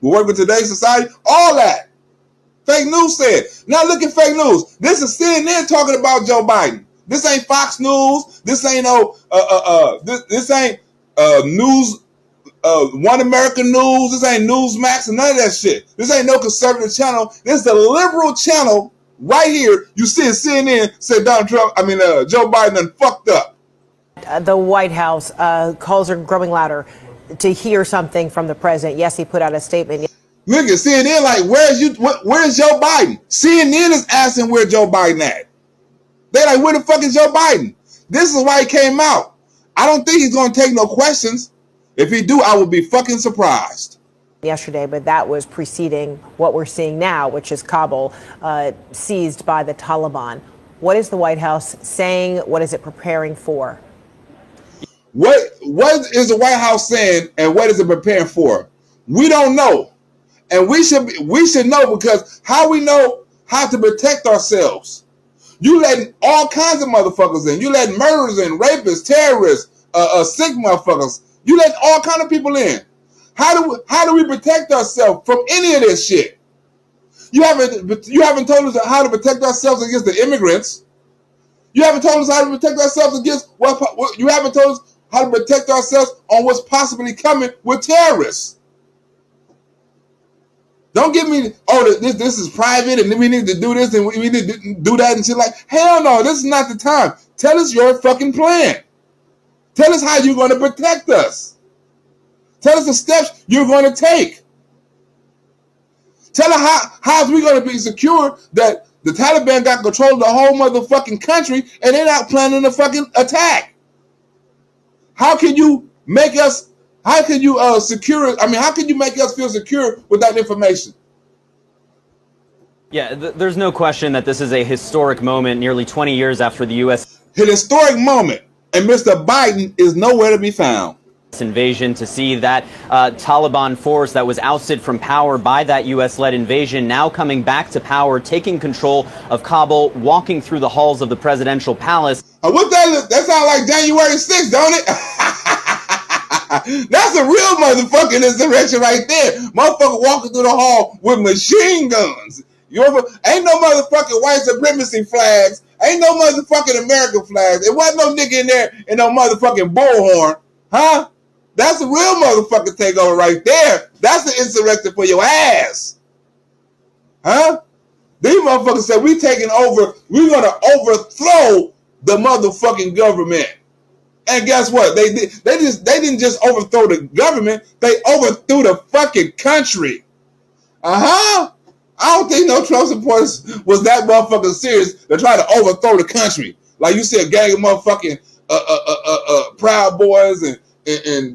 Speaker 2: would work with today's society. All that. Fake news said. Now look at fake news. This is CNN talking about Joe Biden. This ain't Fox News. This ain't this ain't news. One American News, this ain't Newsmax and none of that shit. This ain't no conservative channel. This is the liberal channel right here. You see CNN said Joe Biden done fucked up.
Speaker 11: The White House calls are growing louder to hear something from the president. Yes, he put out a statement.
Speaker 2: Look at CNN like, where's Joe Biden? CNN is asking where Joe Biden at. They're like, where the fuck is Joe Biden? This is why he came out. I don't think he's going to take no questions. If he do, I would be fucking surprised.
Speaker 11: Yesterday, but that was preceding what we're seeing now, which is Kabul seized by the Taliban. What is the White House saying? What is it preparing for?
Speaker 2: What is the White House saying, and what is it preparing for? We don't know, and we should know, because how we know how to protect ourselves? You letting all kinds of motherfuckers in. You letting murderers in, rapists, terrorists, sick motherfuckers. You let all kind of people in. How do we protect ourselves from any of this shit? You haven't told us how to protect ourselves against the immigrants. You haven't told us how to protect ourselves against you haven't told us how to protect ourselves on what's possibly coming with terrorists. Don't give me, this is private and we need to do this and we need to do that and shit like, hell no, this is not the time. Tell us your fucking plan. Tell us how you're going to protect us. Tell us the steps you're going to take. Tell her how's we going to be secure that the Taliban got control of the whole motherfucking country and they're not planning a fucking attack. How can you make us, how can you secure, I mean, how can you make us feel secure with that information?
Speaker 12: Yeah, there's no question that this is a historic moment nearly 20 years after the U.S.
Speaker 2: An historic moment, and Mr. Biden is nowhere to be found.
Speaker 12: Invasion, to see that Taliban force that was ousted from power by that U.S.-led invasion now coming back to power, taking control of Kabul, walking through the halls of the presidential palace.
Speaker 2: What that sounds like January 6th, don't it? That's a real motherfucking insurrection right there. Motherfucker walking through the hall with machine guns. Ain't no motherfucking white supremacy flags. Ain't no motherfucking American flags. There wasn't no nigga in there in no motherfucking bullhorn. Huh? That's a real motherfucking takeover right there. That's the insurrection for your ass. Huh? These motherfuckers said we taking over, we're going to overthrow the motherfucking government. And guess what? They didn't just overthrow the government, they overthrew the fucking country. Uh-huh. I don't think no Trump supporters was that motherfucking serious to try to overthrow the country. Like you said, a gang of motherfucking Proud Boys and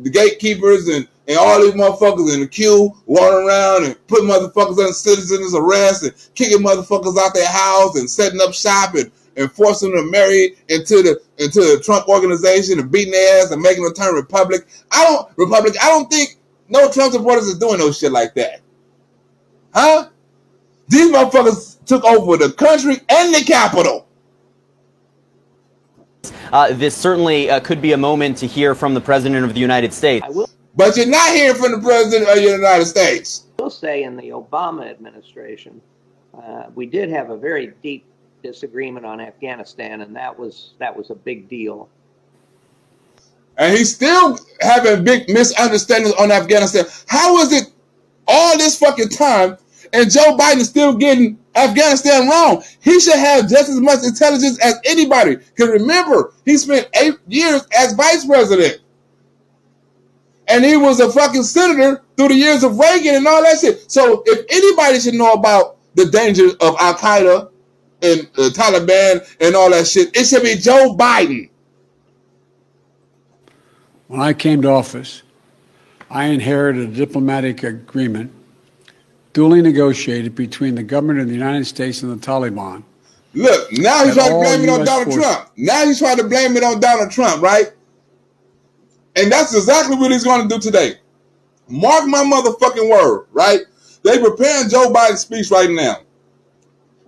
Speaker 2: the gatekeepers and all these motherfuckers in the queue walking around and putting motherfuckers under citizens arrest and kicking motherfuckers out their house and setting up shop and forcing them to marry into the Trump organization and beating their ass and making them turn Republican. I don't think no Trump supporters is doing no shit like that. Huh? These motherfuckers took over the country and the Capitol.
Speaker 12: This certainly could be a moment to hear from the President of the United States.
Speaker 2: But you're not hearing from the President of the United States.
Speaker 10: I will say in the Obama administration, we did have a very deep disagreement on Afghanistan, and that was a big deal.
Speaker 2: And he's still having big misunderstandings on Afghanistan. How is it all this fucking time and Joe Biden is still getting Afghanistan wrong? He should have just as much intelligence as anybody. Because remember, he spent 8 years as vice president. And he was a fucking senator through the years of Reagan and all that shit. So if anybody should know about the dangers of Al-Qaeda and Taliban and all that shit, it should be Joe Biden.
Speaker 3: When I came to office, I inherited a diplomatic agreement duly negotiated between the government of the United States and the Taliban.
Speaker 2: Look, now he's trying to blame it on Donald Trump. Now he's trying to blame it on Donald Trump, right? And that's exactly what he's going to do today. Mark my motherfucking word, right? They preparing Joe Biden's speech right now.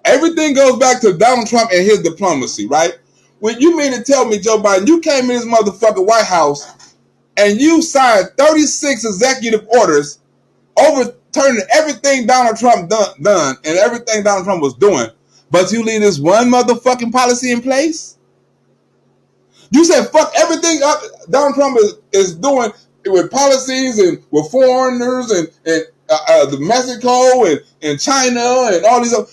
Speaker 2: Everything goes back to Donald Trump and his diplomacy, right? When you mean to tell me, Joe Biden, you came in this motherfucking White House and you signed 36 executive orders overturning everything Donald Trump done and everything Donald Trump was doing, but you leave this one motherfucking policy in place? You said fuck everything Donald Trump is doing with policies and with foreigners and the Mexico and China and all these other.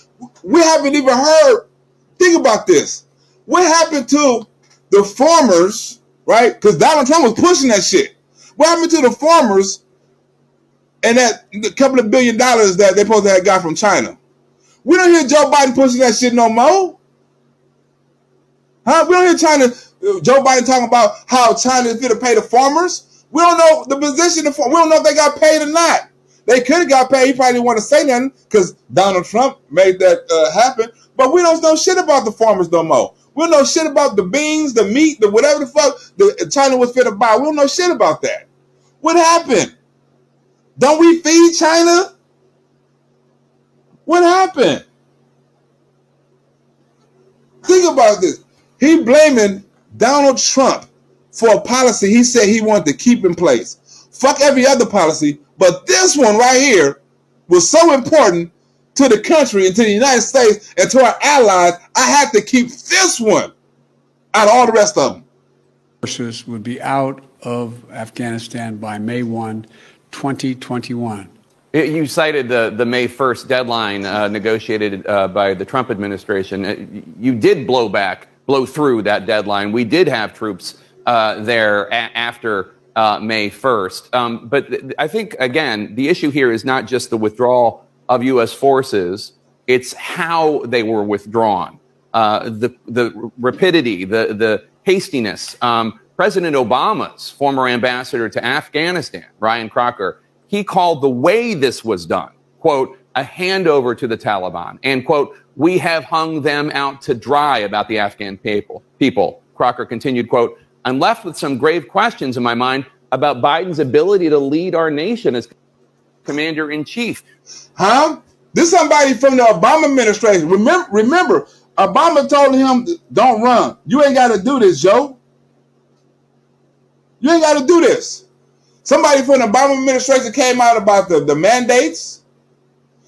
Speaker 2: We haven't even heard. Think about this. What happened to the farmers, right? Because Donald Trump was pushing that shit. What happened to the farmers and that couple of $1 billion that they supposed to have got from China? We don't hear Joe Biden pushing that shit no more. Huh? We don't hear Joe Biden talking about how China is going to pay the farmers. We don't know the position of we don't know if they got paid or not. They could have got paid. He probably didn't want to say nothing because Donald Trump made that happen. But we don't know shit about the farmers no more. We don't know shit about the beans, the meat, the whatever the fuck China was fit to buy. We don't know shit about that. What happened? Don't we feed China? What happened? Think about this. He blaming Donald Trump for a policy he said he wanted to keep in place. Fuck every other policy, but this one right here was so important to the country and to the United States and to our allies, I had to keep this one out of all the rest of them.
Speaker 3: Forces would be out of Afghanistan by May 1, 2021.
Speaker 5: You cited the May 1st deadline negotiated by the Trump administration. You did blow through that deadline. We did have troops there after May 1st. But I think, again, the issue here is not just the withdrawal of U.S. forces. It's how they were withdrawn, the rapidity, the hastiness. President Obama's former ambassador to Afghanistan, Ryan Crocker, he called the way this was done, quote, a handover to the Taliban, and, quote, we have hung them out to dry about the Afghan people. Crocker continued, quote, I'm left with some grave questions in my mind about Biden's ability to lead our nation as commander-in-chief.
Speaker 2: Huh? This is somebody from the Obama administration. Remember, Obama told him, don't run. You ain't got to do this, Joe. You ain't got to do this. Somebody from the Obama administration came out about the mandates.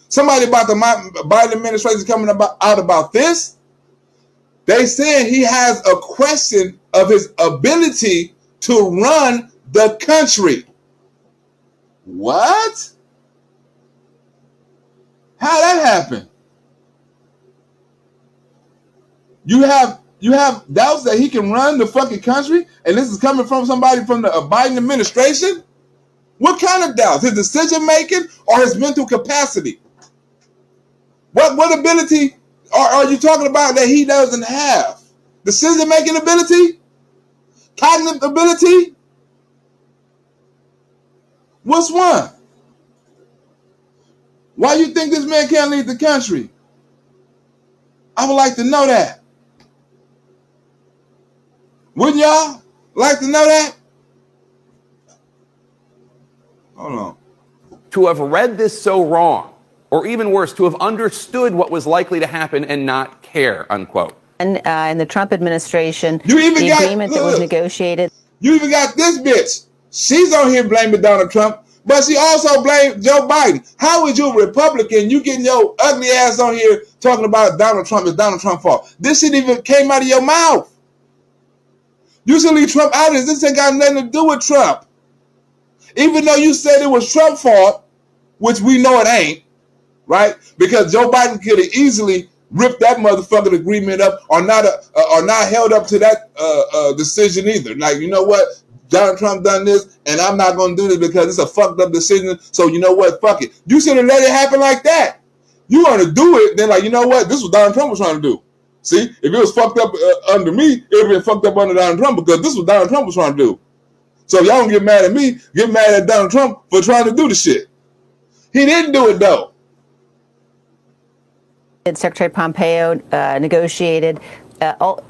Speaker 2: Somebody about the Biden administration coming out about this. They said he has a question of his ability to run the country. What? How that happen? You have doubts that he can run the fucking country, and this is coming from somebody from the Biden administration? What kind of doubts? His decision making or his mental capacity? What ability are you talking about that he doesn't have? Decision making ability? Cognitive ability? What's one? Why you think this man can't lead the country? I would like to know that. Wouldn't y'all like to know that? Hold on.
Speaker 5: To have read this so wrong, or even worse, to have understood what was likely to happen and not care, unquote.
Speaker 13: And in the Trump administration,
Speaker 2: the
Speaker 13: agreement that was negotiated.
Speaker 2: You even got this bitch. She's on here blaming Donald Trump, but she also blamed Joe Biden. How is you a Republican? You getting your ugly ass on here talking about Donald Trump? It's Donald Trump's fault. This shit even came out of your mouth. You should leave Trump out of this. This ain't got nothing to do with Trump. Even though you said it was Trump's fault, which we know it ain't, right? Because Joe Biden could have easily ripped that motherfucking agreement up, or not held up to that decision either. Like, you know what? Donald Trump done this, and I'm not going to do this because it's a fucked up decision. So you know what? Fuck it. You should have let it happen like that. You want to do it, then like, you know what? This is what Donald Trump was trying to do. See, if it was fucked up under me, it would have been fucked up under Donald Trump, because this is what Donald Trump was trying to do. So if y'all don't get mad at me, get mad at Donald Trump for trying to do the shit. He didn't do it, though.
Speaker 13: Secretary Pompeo negotiated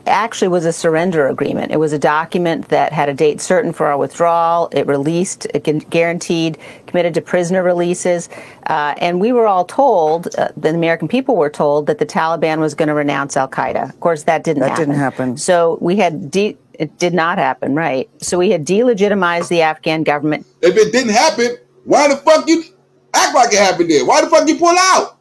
Speaker 13: actually was a surrender agreement. It was a document that had a date certain for our withdrawal. It released, it guaranteed, committed to prisoner releases. And we were all told, the American people were told, that the Taliban was going to renounce al-Qaeda. Of course, that didn't happen. So we had it did not happen, right? So we had delegitimized the Afghan government.
Speaker 2: If it didn't happen, why the fuck you act like it happened then? Why the fuck you pull out?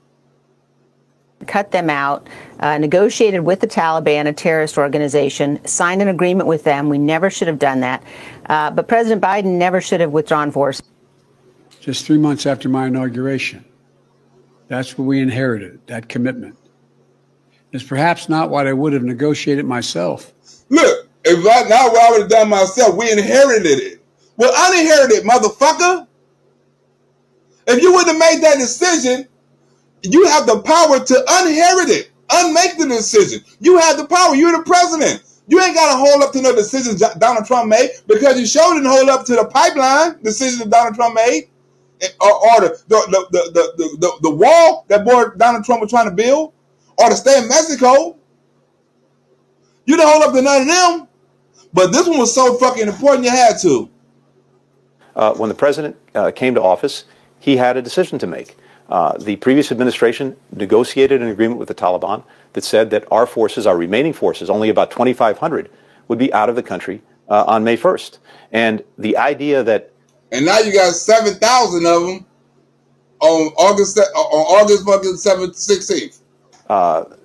Speaker 13: Cut them out, negotiated with the Taliban, a terrorist organization, signed an agreement with them. We never should have done that. But President Biden never should have withdrawn forces.
Speaker 3: Just 3 months after my inauguration. That's what we inherited, that commitment. It's perhaps not what I would have negotiated myself.
Speaker 2: Look, if not what I would have done myself, we inherited it. Well, uninherited, motherfucker. If you wouldn't have made that decision, you have the power to unherit it, unmake the decision. You have the power. You're the president. You ain't got to hold up to no decisions Donald Trump made, because you sure didn't hold up to the pipeline decision that Donald Trump made, or the wall that boy Donald Trump was trying to build, or to stay in Mexico. You didn't hold up to none of them, but this one was so fucking important you had to.
Speaker 14: When the president came to office, he had a decision to make. The previous administration negotiated an agreement with the Taliban that said that our forces, our remaining forces, only about 2,500, would be out of the country on May 1st. And the idea that...
Speaker 2: And now you got 7,000 of them on August fucking 16th.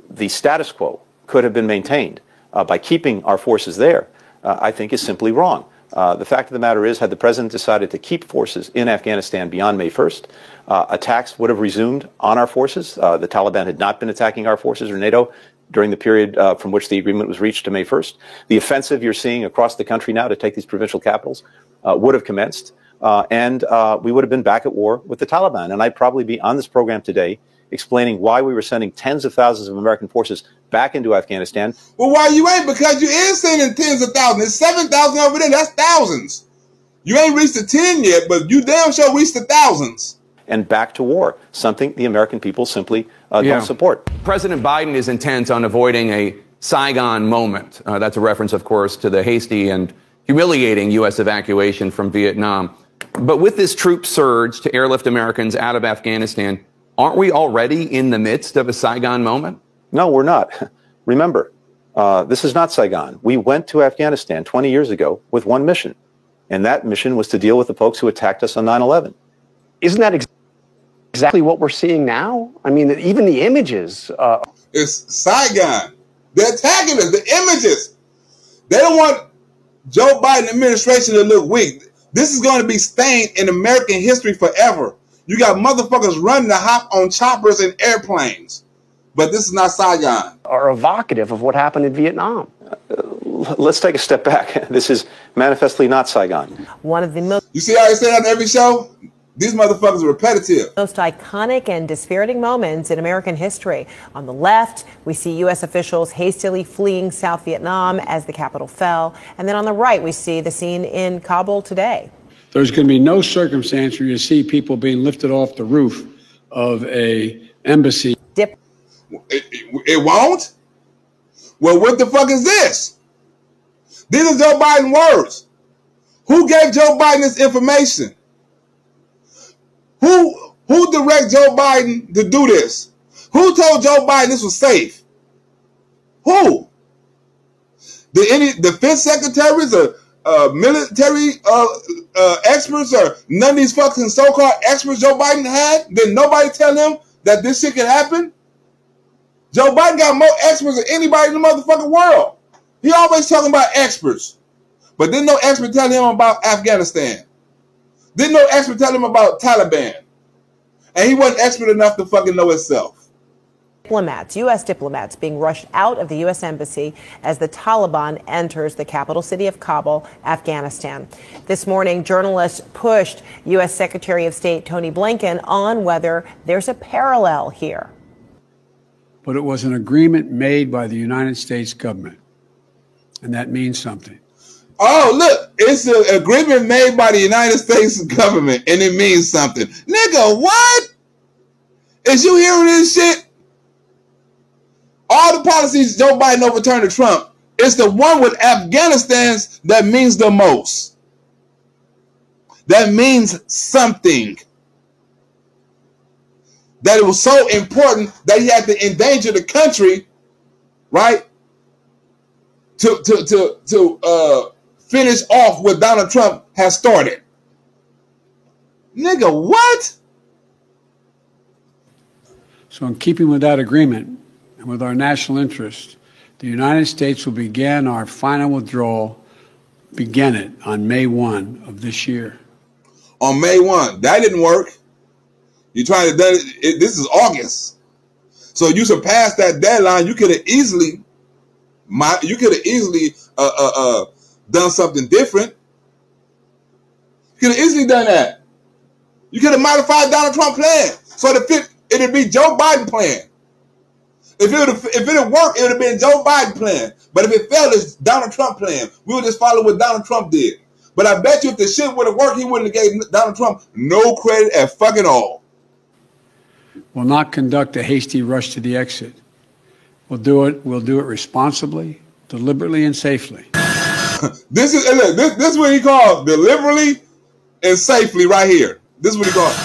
Speaker 14: The status quo could have been maintained by keeping our forces there, I think is simply wrong. The fact of the matter is, had the president decided to keep forces in Afghanistan beyond May 1st, attacks would have resumed on our forces. The Taliban had not been attacking our forces or NATO during the period from which the agreement was reached to May 1st. The offensive you're seeing across the country now to take these provincial capitals would have commenced. and we would have been back at war with the Taliban. And I'd probably be on this program today explaining why we were sending tens of thousands of American forces back into Afghanistan.
Speaker 2: Well, why you ain't? Because you is sending tens of thousands. There's 7,000 over there. That's thousands. You ain't reached the 10 yet, but you damn sure reached the thousands.
Speaker 14: And back to war, something the American people simply don't support.
Speaker 5: President Biden is intent on avoiding a Saigon moment. That's a reference, of course, to the hasty and humiliating U.S. evacuation from Vietnam. But with this troop surge to airlift Americans out of Afghanistan, aren't we already in the midst of a Saigon moment?
Speaker 14: No, we're not. Remember, this is not Saigon. We went to Afghanistan 20 years ago with one mission, and that mission was to deal with the folks who attacked us on 9/11.
Speaker 8: Isn't that exactly what we're seeing now? I mean, even the images.
Speaker 2: It's Saigon. They're attacking us. The images. They don't want Joe Biden administration to look weak. This is going to be stained in American history forever. You got motherfuckers running to hop on choppers and airplanes. But this is not Saigon.
Speaker 8: Are evocative of what happened in Vietnam.
Speaker 14: Let's take a step back. This is manifestly not Saigon.
Speaker 11: One of the most...
Speaker 2: You see how I say that on every show? These motherfuckers are repetitive.
Speaker 11: Most iconic and dispiriting moments in American history. On the left, we see U.S. officials hastily fleeing South Vietnam as the capital fell. And then on the right, we see the scene in Kabul today.
Speaker 3: There's going to be no circumstance where you see people being lifted off the roof of a embassy.
Speaker 2: It won't? Well, what the fuck is this? These are Joe Biden words. Who gave Joe Biden this information? Who directed Joe Biden to do this? Who told Joe Biden this was safe? Who? Did any defense secretaries or military experts or none of these fucking so-called experts Joe Biden had? Did nobody tell him that this shit could happen? Joe Biden got more experts than anybody in the motherfucking world. He always talking about experts. But didn't no expert tell him about Afghanistan. Didn't no expert tell him about Taliban. And he wasn't expert enough to fucking know himself.
Speaker 11: Diplomats, U.S. diplomats being rushed out of the U.S. embassy as the Taliban enters the capital city of Kabul, Afghanistan. This morning, journalists pushed U.S. Secretary of State Tony Blinken on whether there's a parallel here.
Speaker 3: But it was an agreement made by the United States government. And that means something.
Speaker 2: Oh, look, it's an agreement made by the United States government, and it means something. Nigga, what? Is you hearing this shit? All the policies Joe Biden overturned to Trump, it's the one with Afghanistan that means the most. That means something. That it was so important that he had to endanger the country, right? To finish off what Donald Trump has started. Nigga, what?
Speaker 3: So in keeping with that agreement and with our national interest, the United States will begin our final withdrawal, begin it on May 1 of this year.
Speaker 2: On May 1. That didn't work. You're trying to do it. This is August. So you surpassed that deadline. You could have easily done something different. You could have easily done that. You could have modified Donald Trump's plan so that it'd be Joe Biden plan. If it worked, it would have been Joe Biden plan. But if it failed, it's Donald Trump plan. We would just follow what Donald Trump did. But I bet you if the shit would have worked, he wouldn't have gave Donald Trump no credit at fucking all.
Speaker 3: Will not conduct a hasty rush to the exit. We'll do it responsibly, deliberately, and safely.
Speaker 2: This is what he called deliberately and safely right here. This is what he called.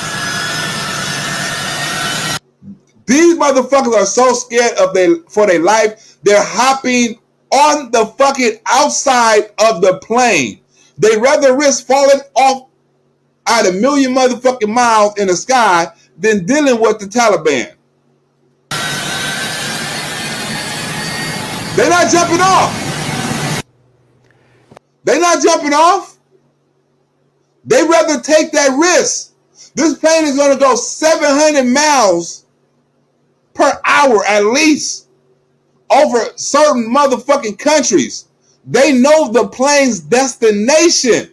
Speaker 2: These motherfuckers are so scared for their life, they're hopping on the fucking outside of the plane. They rather risk falling off at 1 million motherfucking miles in the sky than dealing with the Taliban. They're not jumping off. They're not jumping off. They rather take that risk. This plane is going to go 700 miles per hour at least over certain motherfucking countries. They know the plane's destination.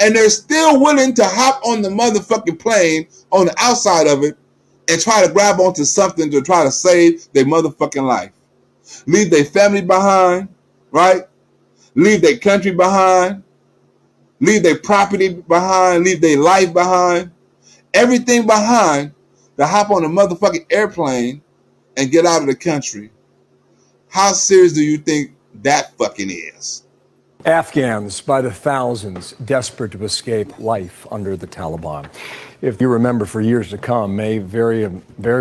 Speaker 2: And they're still willing to hop on the motherfucking plane on the outside of it and try to grab onto something to try to save their motherfucking life. Leave their family behind, right? Leave their country behind. Leave their property behind. Leave their life behind. Everything behind to hop on a motherfucking airplane and get out of the country. How serious do you think that fucking is?
Speaker 15: Afghans by the thousands desperate to escape life under the Taliban. If you remember, for years to come may very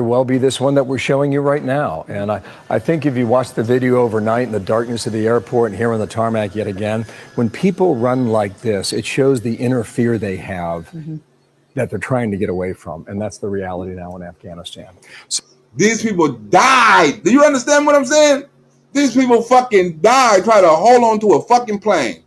Speaker 15: well be this one that we're showing you right now. And I think if you watch the video overnight in the darkness of the airport and here on the tarmac yet again, when people run like this, it shows the inner fear they have that they're trying to get away from. And that's the reality now in Afghanistan.
Speaker 2: These people died. Do you understand what I'm saying? These people fucking died trying to hold on to a fucking plane.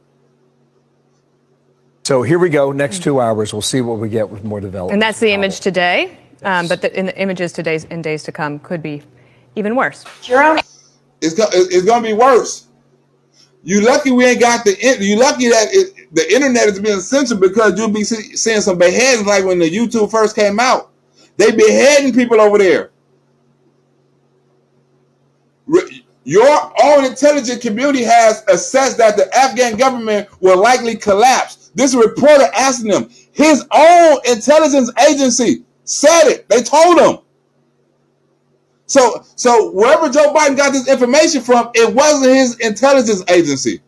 Speaker 15: So here we go. Next 2 hours, we'll see what we get with more development.
Speaker 16: And that's the image today. But in the images in days to come could be even worse.
Speaker 2: It's going to be worse. You lucky we ain't got you lucky that the internet is being censored, because you'll be seeing some beheadings like when the YouTube first came out. They beheading people over there. Your own intelligence community has assessed that the Afghan government will likely collapse. This reporter asking them, his own intelligence agency said it. They told him. So wherever Joe Biden got this information from, it wasn't his intelligence agency.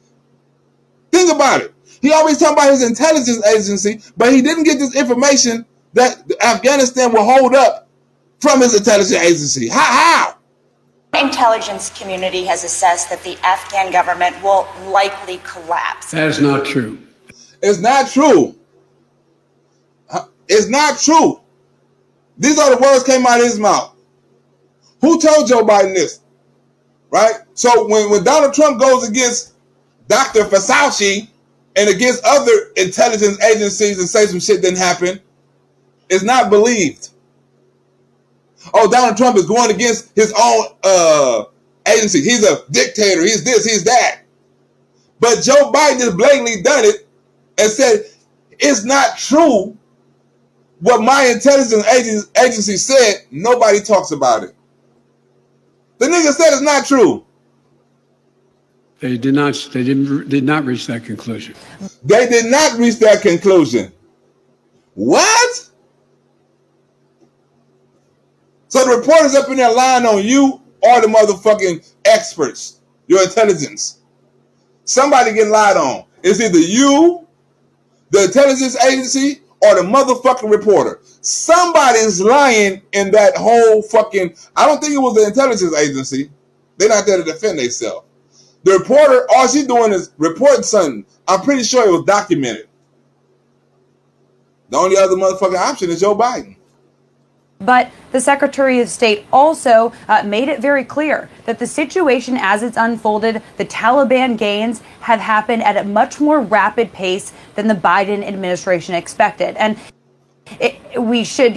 Speaker 2: Think about it. He always talking about his intelligence agency, but he didn't get this information that Afghanistan will hold up from his intelligence agency. How?
Speaker 17: Intelligence community has assessed that the Afghan government will likely collapse.
Speaker 3: That is not true.
Speaker 2: It's not true. It's not true. These are the words came out of his mouth. Who told Joe Biden this? Right? So when Donald Trump goes against Dr. Fauci and against other intelligence agencies and say some shit didn't happen, it's not believed. Oh, Donald Trump is going against his own agency. He's a dictator. He's this, he's that. But Joe Biden just blatantly done it and said, it's not true what my intelligence agency said. Nobody talks about it. The nigga said it's not true.
Speaker 3: They did not reach that conclusion.
Speaker 2: They did not reach that conclusion. What? So the reporters up in there lying on you or the motherfucking experts, your intelligence. Somebody getting lied on. It's either you, the intelligence agency, or the motherfucking reporter. Somebody's lying in that whole fucking... I don't think it was the intelligence agency. They're not there to defend themselves. The reporter, all she's doing is reporting something. I'm pretty sure it was documented. The only other motherfucking option is Joe Biden.
Speaker 18: But the Secretary of State also made it very clear that the situation as it's unfolded, the Taliban gains have happened at a much more rapid pace than the Biden administration expected. And we should,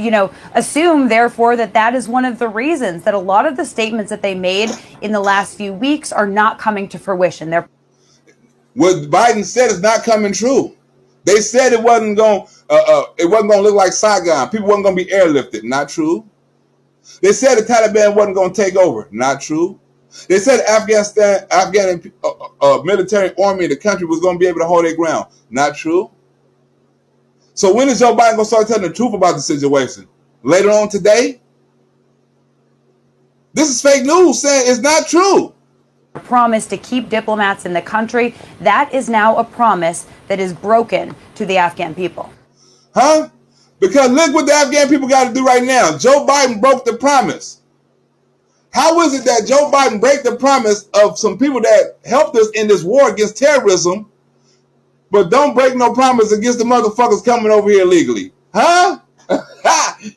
Speaker 18: assume, therefore, that is one of the reasons that a lot of the statements that they made in the last few weeks are not coming to fruition.
Speaker 2: What Biden said is not coming true. They said it wasn't going to look like Saigon. People wasn't going to be airlifted. Not true. They said the Taliban wasn't going to take over. Not true. They said Afghan military army in the country was going to be able to hold their ground. Not true. So when is Joe Biden going to start telling the truth about the situation? Later on today? This is fake news saying it's not true.
Speaker 18: A promise to keep diplomats in the country, that is now a promise that is broken to the Afghan people.
Speaker 2: Huh? Because look what the Afghan people got to do right now. Joe Biden broke the promise. How is it that Joe Biden break the promise of some people that helped us in this war against terrorism, but don't break no promise against the motherfuckers coming over here illegally? Huh?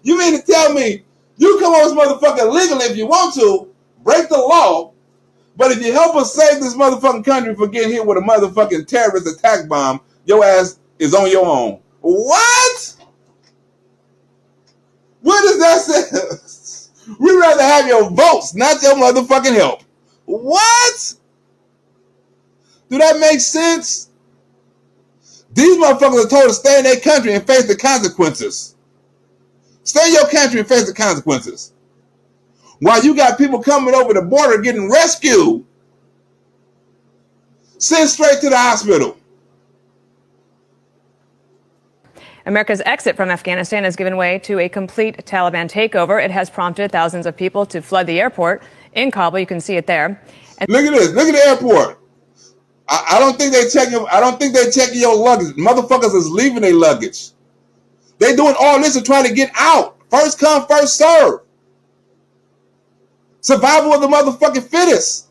Speaker 2: You mean to tell me you come on this motherfucker legally if you want to, break the law, but if you help us save this motherfucking country from getting hit with a motherfucking terrorist attack bomb, your ass is on your own. What? What does that say? We'd rather have your votes, not your motherfucking help. What? Do that make sense? These motherfuckers are told to stay in their country and face the consequences. Stay in your country and face the consequences. While you got people coming over the border getting rescued, sent straight to the hospital.
Speaker 16: America's exit from Afghanistan has given way to a complete Taliban takeover. It has prompted thousands of people to flood the airport in Kabul. You can see it there. And
Speaker 2: look at this. Look at the airport. I don't think they checking. I don't think they're checking your luggage. Motherfuckers is leaving their luggage. They doing all this to try to get out. First come, first serve. Survival of the motherfucking fittest.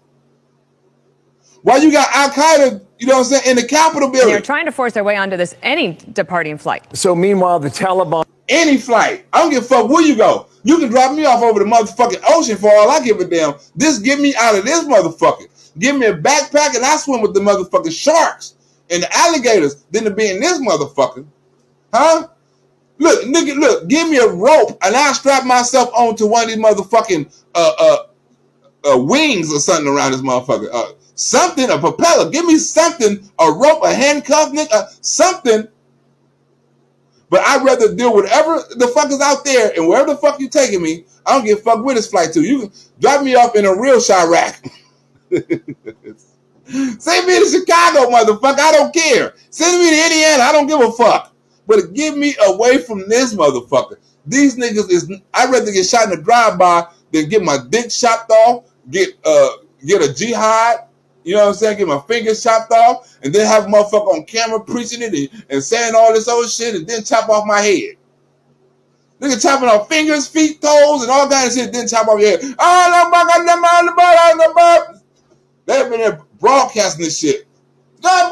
Speaker 2: While you got Al Qaeda, you know what I'm saying, in the Capitol building.
Speaker 16: They're trying to force their way onto this any departing flight.
Speaker 15: So meanwhile, the Taliban.
Speaker 2: Any flight. I don't give a fuck where you go. You can drop me off over the motherfucking ocean for all I give a damn. Just get me out of this motherfucker. Give me a backpack and I swim with the motherfucking sharks and the alligators than to be in this motherfucker. Huh? Look, nigga, look, give me a rope and I'll strap myself onto one of these motherfucking wings or something around this motherfucker. Something, a propeller. Give me something, a rope, a handcuff, nigga, something. But I'd rather deal with whatever the fuck is out there and wherever the fuck you taking me. I don't give a fuck where this flight to. You can drop me off in a real Chirac. Send me to Chicago, motherfucker. I don't care. Send me to Indiana. I don't give a fuck. But get me away from this motherfucker. These niggas is. I'd rather get shot in a drive-by than get my dick chopped off, get a jihad. You know what I'm saying? Get my fingers chopped off, and then have a motherfucker on camera preaching it and saying all this old shit, and then chop off my head. Nigga chopping off fingers, feet, toes, and all that of shit, then chop off your head. They've been there broadcasting this shit. Like,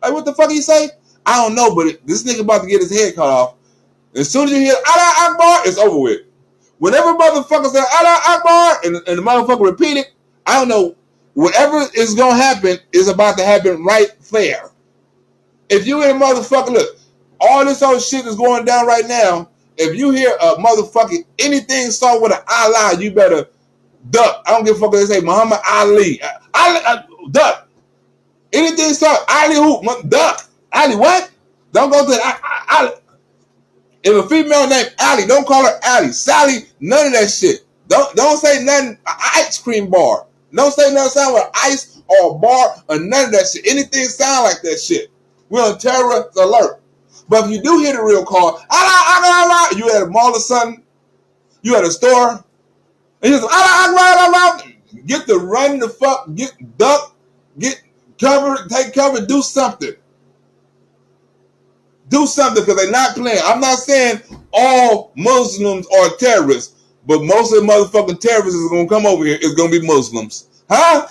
Speaker 2: what the fuck he say? I don't know, but this nigga about to get his head cut off. As soon as you hear Allah Akbar, it's over with. Whenever motherfucker say Allah Akbar and the motherfucker repeat it, I don't know. Whatever is going to happen is about to happen right there. If you hear a motherfucker, look, all this old shit is going down right now. If you hear a motherfucking anything start with an Allah, you better duck. I don't give a fuck what they say. Muhammad Ali. Duck. Anything start Ali who? Duck. Ali what? Don't go to Ali. If a female named Ali, don't call her Ali. Sally, none of that shit. Don't say nothing. Ice cream bar. Don't say nothing sound with ice or a bar or none of that shit. Anything sound like that shit. We're on terrorist alert. But if you do hear the real call, you at a mall or something, you at a store, and you just get the run the fuck, get duck, get cover, take cover, do something. Do something because they're not playing. I'm not saying all Muslims are terrorists, but most of the motherfucking terrorists is going to come over here. It's going to be Muslims. Huh?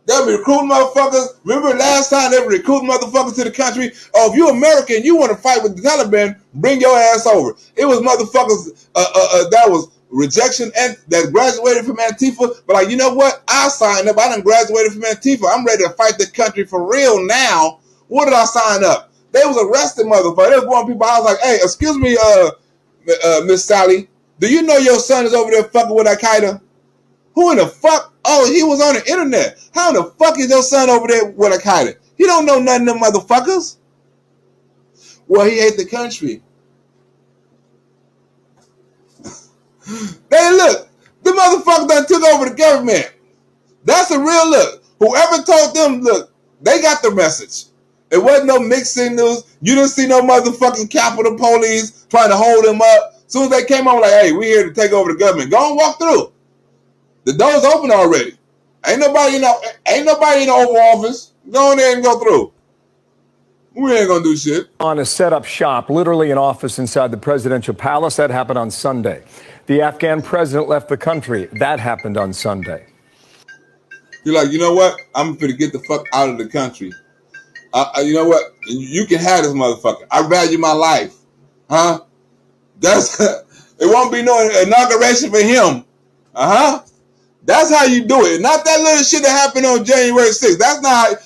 Speaker 2: They'll be recruiting motherfuckers. Remember last time they were recruiting motherfuckers to the country? Oh, if you're American, you want to fight with the Taliban, bring your ass over. It was motherfuckers that was rejection and that graduated from Antifa. But like, you know what? I signed up. I done graduated from Antifa. I'm ready to fight the country for real now. What did I sign up? They was arrested motherfuckers. There was one people. I was like, hey, excuse me, Miss Sally, do you know your son is over there fucking with Al Qaeda? Who in the fuck? Oh, he was on the internet. How in the fuck is your son over there with Al Qaeda? He don't know none of them motherfuckers. Well, he hate the country. Hey, look, the motherfuckers done took over the government. That's a real look. Whoever told them, look, they got the message. It wasn't no mixed signals. You didn't see no motherfucking Capitol Police trying to hold them up. As soon as they came on, like, hey, we here to take over the government. Go and walk through. The door's open already. Ain't nobody in the Oval Office. Go in there and go through. We ain't gonna do shit.
Speaker 15: On a set-up shop, literally an office inside the presidential palace. That happened on Sunday. The Afghan president left the country. That happened on Sunday.
Speaker 2: You're like, you know what? I'm gonna get the fuck out of the country. You know what? You can have this motherfucker. I value my life. Huh? It won't be no inauguration for him. Uh-huh. That's how you do it. Not that little shit that happened on January 6th. That's not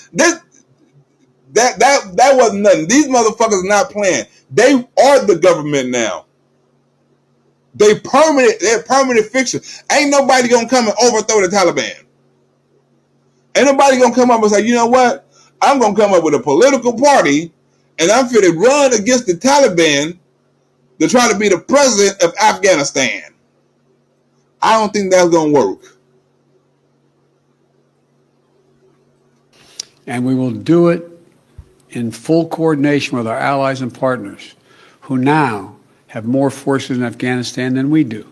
Speaker 2: that wasn't nothing. These motherfuckers are not playing. They are the government now. They're permanent fixture. Ain't nobody gonna come and overthrow the Taliban. Ain't nobody gonna come up and say, you know what? I'm gonna come up with a political party and I'm finna run against the Taliban to try to be the president of Afghanistan. I don't think that's gonna work.
Speaker 3: And we will do it in full coordination with our allies and partners who now have more forces in Afghanistan than we do.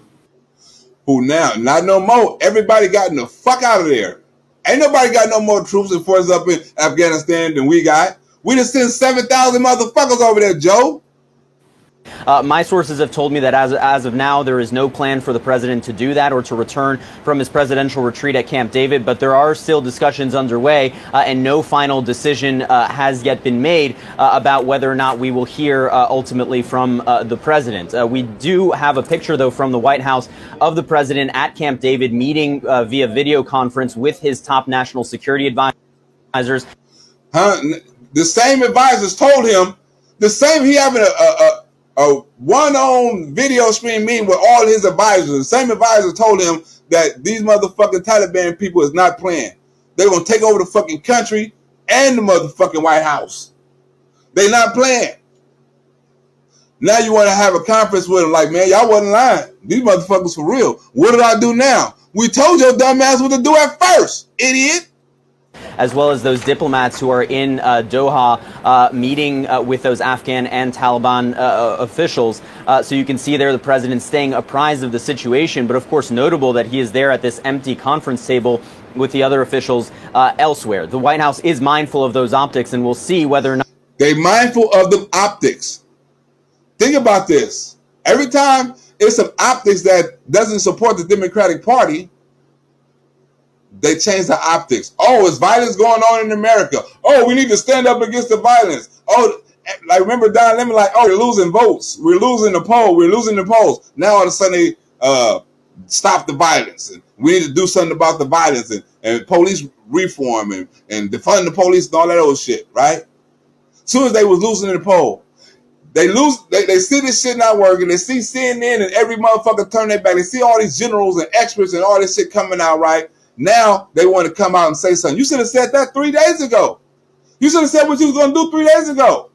Speaker 2: Who now? Not no more. Everybody gotten the fuck out of there. Ain't nobody got no more troops and forces up in Afghanistan than we got. We just sent 7,000 motherfuckers over there, Joe.
Speaker 12: My sources have told me that as of now, there is no plan for the president to do that or to return from his presidential retreat at Camp David. But there are still discussions underway, and no final decision has yet been made about whether or not we will hear ultimately from the president. We do have a picture, though, from the White House of the president at Camp David meeting via video conference with his top national security advisors.
Speaker 2: The same advisors told him, the same, he having a one-on video stream meeting with all his advisors. The same advisor told him that these motherfucking Taliban people is not playing. They're going to take over the fucking country and the motherfucking White House. They not playing. Now you want to have a conference with them like, man, y'all wasn't lying. These motherfuckers for real. What did I do now? We told your dumb ass what to do at first, idiot.
Speaker 12: As well as those diplomats who are in Doha meeting with those Afghan and Taliban officials. So you can see there the president staying apprised of the situation. But of course, notable that he is there at this empty conference table with the other officials elsewhere. The White House is mindful of those optics, and we'll see whether or not
Speaker 2: they're mindful of the optics. Think about this. Every time it's some optics that doesn't support the Democratic Party, they change the optics. Oh, is violence going on in America? Oh, we need to stand up against the violence. Oh, like remember Don Lemon, like, oh, we're losing votes. We're losing the poll. We're losing the polls. Now all of a sudden they stop the violence. And we need to do something about the violence and police reform and defund the police and all that old shit, right? As soon as they was losing the poll, they see this shit not working. They see CNN and every motherfucker turn their back. They see all these generals and experts and all this shit coming out, right? Now they want to come out and say something. You should have said that 3 days ago. You should have said what you was going to do 3 days ago.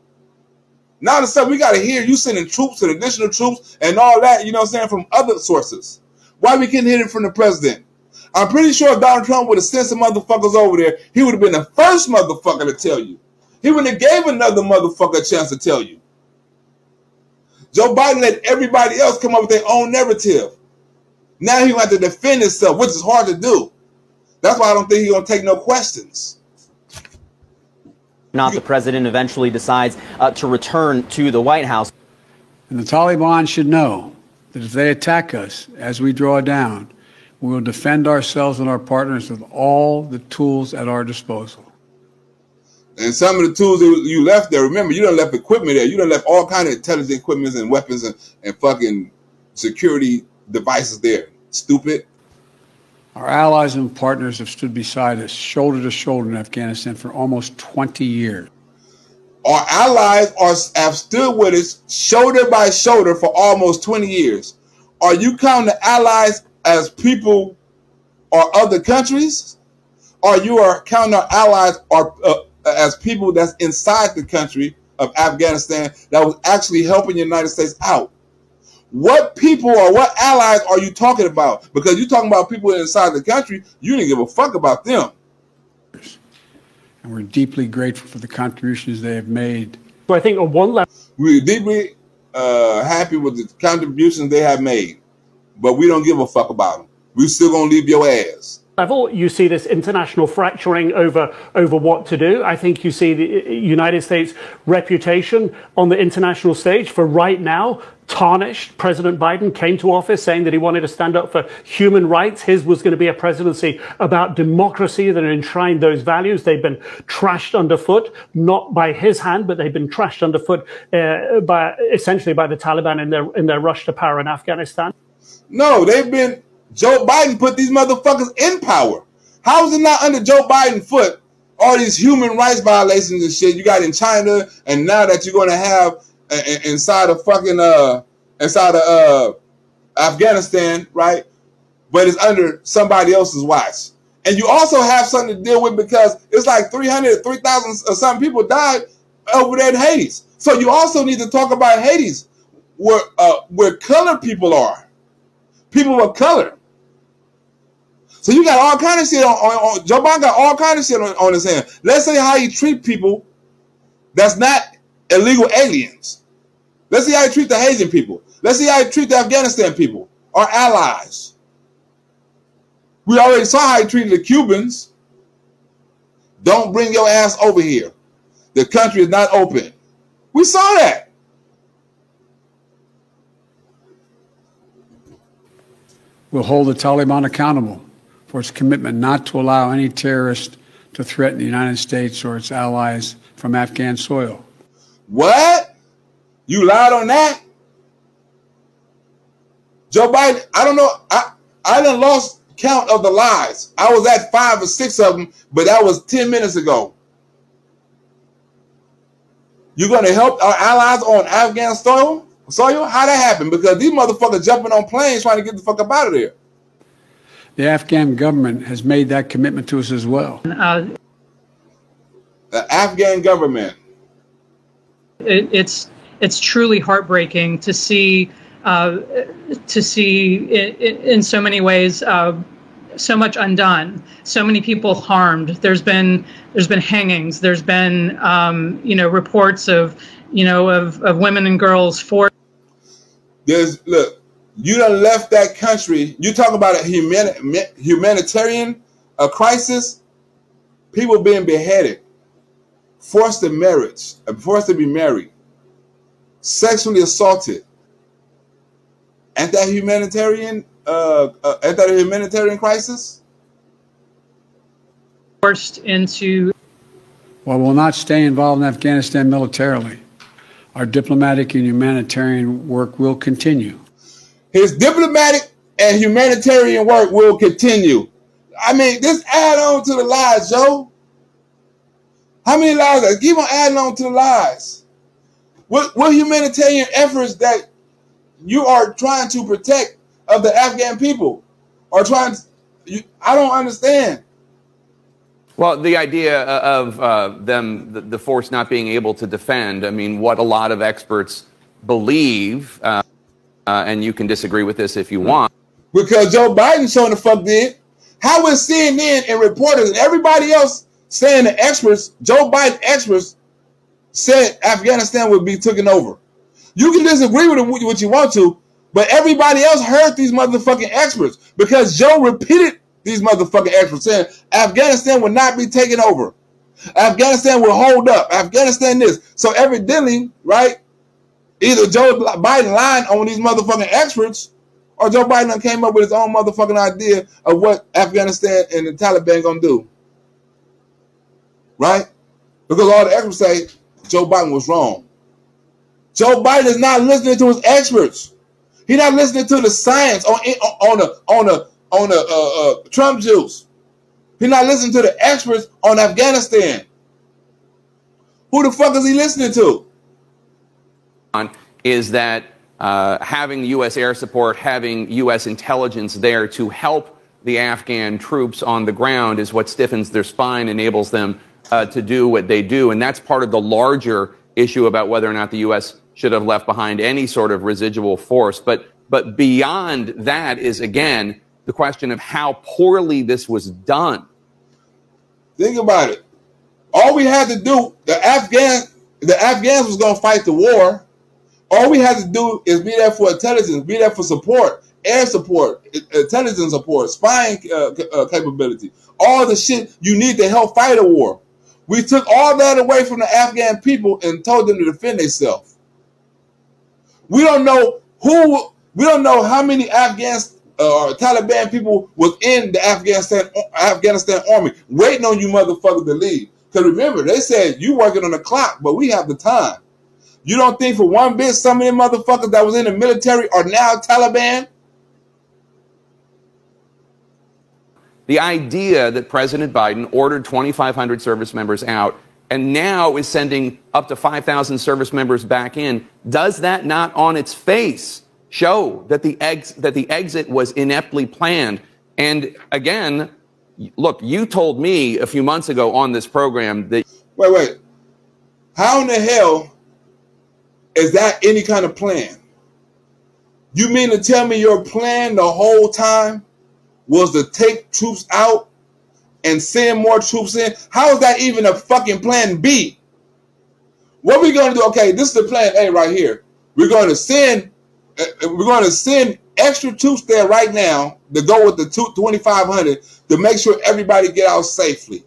Speaker 2: Now we got to hear you sending troops and additional troops and all that, you know what I'm saying, from other sources. Why we couldn't hear it from the president? I'm pretty sure if Donald Trump would have sent some motherfuckers over there, he would have been the first motherfucker to tell you. He wouldn't have gave another motherfucker a chance to tell you. Joe Biden let everybody else come up with their own narrative. Now he want to defend himself, which is hard to do. That's why I don't think he's going to take no questions.
Speaker 12: Not the president eventually decides to return to the White House.
Speaker 3: And the Taliban should know that if they attack us as we draw down, we will defend ourselves and our partners with all the tools at our disposal.
Speaker 2: And some of the tools that you left there, remember, you done left equipment there. You done left all kind of intelligent equipment and weapons and fucking security devices there. Stupid.
Speaker 3: Our allies and partners have stood beside us, shoulder to shoulder in Afghanistan for almost 20 years.
Speaker 2: Our allies have stood with us shoulder by shoulder for almost 20 years. Are you counting the allies as people or other countries? Or you are counting our allies as people that's inside the country of Afghanistan that was actually helping the United States out? What people or what allies are you talking about? Because you're talking about people inside the country, you didn't give a fuck about them.
Speaker 3: And we're deeply grateful for the contributions they have made.
Speaker 19: So I think on one level,
Speaker 2: we're deeply happy with the contributions they have made, but we don't give a fuck about them. We still gonna leave your ass.
Speaker 19: Level, you see this international fracturing over what to do. I think you see the United States reputation on the international stage for right now tarnished. President Biden came to office saying that he wanted to stand up for human rights. His was going to be a presidency about democracy that enshrined those values. They've been trashed underfoot, not by his hand, but they've been trashed underfoot essentially by the Taliban in their rush to power in Afghanistan.
Speaker 2: No, they've been. Joe Biden put these motherfuckers in power. How is it not under Joe Biden's foot? All these human rights violations and shit you got in China, and now that you're going to have inside of Afghanistan, right? But it's under somebody else's watch. And you also have something to deal with because it's like 3,000 or something people died over there in Hades. So you also need to talk about Hades, where colored people are, people of color. So you got all kind of shit on Joe Biden got all kind of shit on his hand. Let's say how he treat people that's not illegal aliens. Let's see how he treat the Haitian people. Let's see how he treat the Afghanistan people, our allies. We already saw how he treated the Cubans. Don't bring your ass over here. The country is not open. We saw that.
Speaker 3: We'll hold the Taliban accountable for its commitment not to allow any terrorist to threaten the United States or its allies from Afghan soil.
Speaker 2: What? You lied on that? Joe Biden, I don't know. I done lost count of the lies. I was at 5 or 6 of them, but that was 10 minutes ago. You're going to help our allies on Afghan soil? How that happen? Because these motherfuckers jumping on planes trying to get the fuck up out of there.
Speaker 3: The Afghan government has made that commitment to us as well.
Speaker 2: The Afghan government.
Speaker 20: It's truly heartbreaking to see in so many ways so much undone, so many people harmed. There's been hangings. There's been reports of women and girls forced.
Speaker 2: Look, you done left that country. You talk about a humanitarian crisis. People being beheaded, forced to marriage, forced to be married, sexually assaulted. Ain't that humanitarian? Ain't that a humanitarian crisis?
Speaker 20: Forced into.
Speaker 3: While we'll not stay involved in Afghanistan militarily, our diplomatic and humanitarian work will continue.
Speaker 2: His diplomatic and humanitarian work will continue. I mean, just add on to the lies, Joe. How many lies? Keep on adding on to the lies. What humanitarian efforts that you are trying to protect of the Afghan people are trying to, I don't understand.
Speaker 5: Well, the idea of the force not being able to defend, I mean, what a lot of experts believe, and you can disagree with this if you want.
Speaker 2: Because Joe Biden showing the fuck did. How is CNN and reporters and everybody else saying the experts, Joe Biden experts, said Afghanistan would be taken over? You can disagree with what you want to, but everybody else heard these motherfucking experts because Joe repeated these motherfucking experts saying Afghanistan will not be taken over. Afghanistan will hold up. Afghanistan this. So evidently, right, either Joe Biden lying on these motherfucking experts or Joe Biden came up with his own motherfucking idea of what Afghanistan and the Taliban gonna do. Right? Because all the experts say Joe Biden was wrong. Joe Biden is not listening to his experts. He's not listening to the science on the Trump juice. He's not listening to the experts on Afghanistan. Who the fuck is he listening to?
Speaker 5: Is that having U.S. air support, having U.S. intelligence there to help the Afghan troops on the ground is what stiffens their spine, enables them to do what they do. And that's part of the larger issue about whether or not the U.S. should have left behind any sort of residual force. But beyond that is, again, the question of how poorly this was done.
Speaker 2: Think about it. All we had to do, the Afghans was going to fight the war. All we had to do is be there for intelligence, be there for support, air support, intelligence support, spying capability, all the shit you need to help fight a war. We took all that away from the Afghan people and told them to defend themselves. We don't know how many Afghans or Taliban people was in the Afghanistan army waiting on you motherfuckers to leave. Because remember, they said you working on the clock, but we have the time. You don't think for one bit some of them motherfuckers that was in the military are now Taliban?
Speaker 5: The idea that President Biden ordered 2,500 service members out and now is sending up to 5,000 service members back in, does that not on its face show that the exit was ineptly planned? And again, Look, you told me a few months ago on this program that...
Speaker 2: Wait. How in the hell is that any kind of plan? You mean to tell me your plan the whole time was to take troops out and send more troops in? How is that even a fucking plan B? What are we going to do? Okay, this is the plan A right here. We're going to send extra troops there right now to go with the 2,500 to make sure everybody get out safely.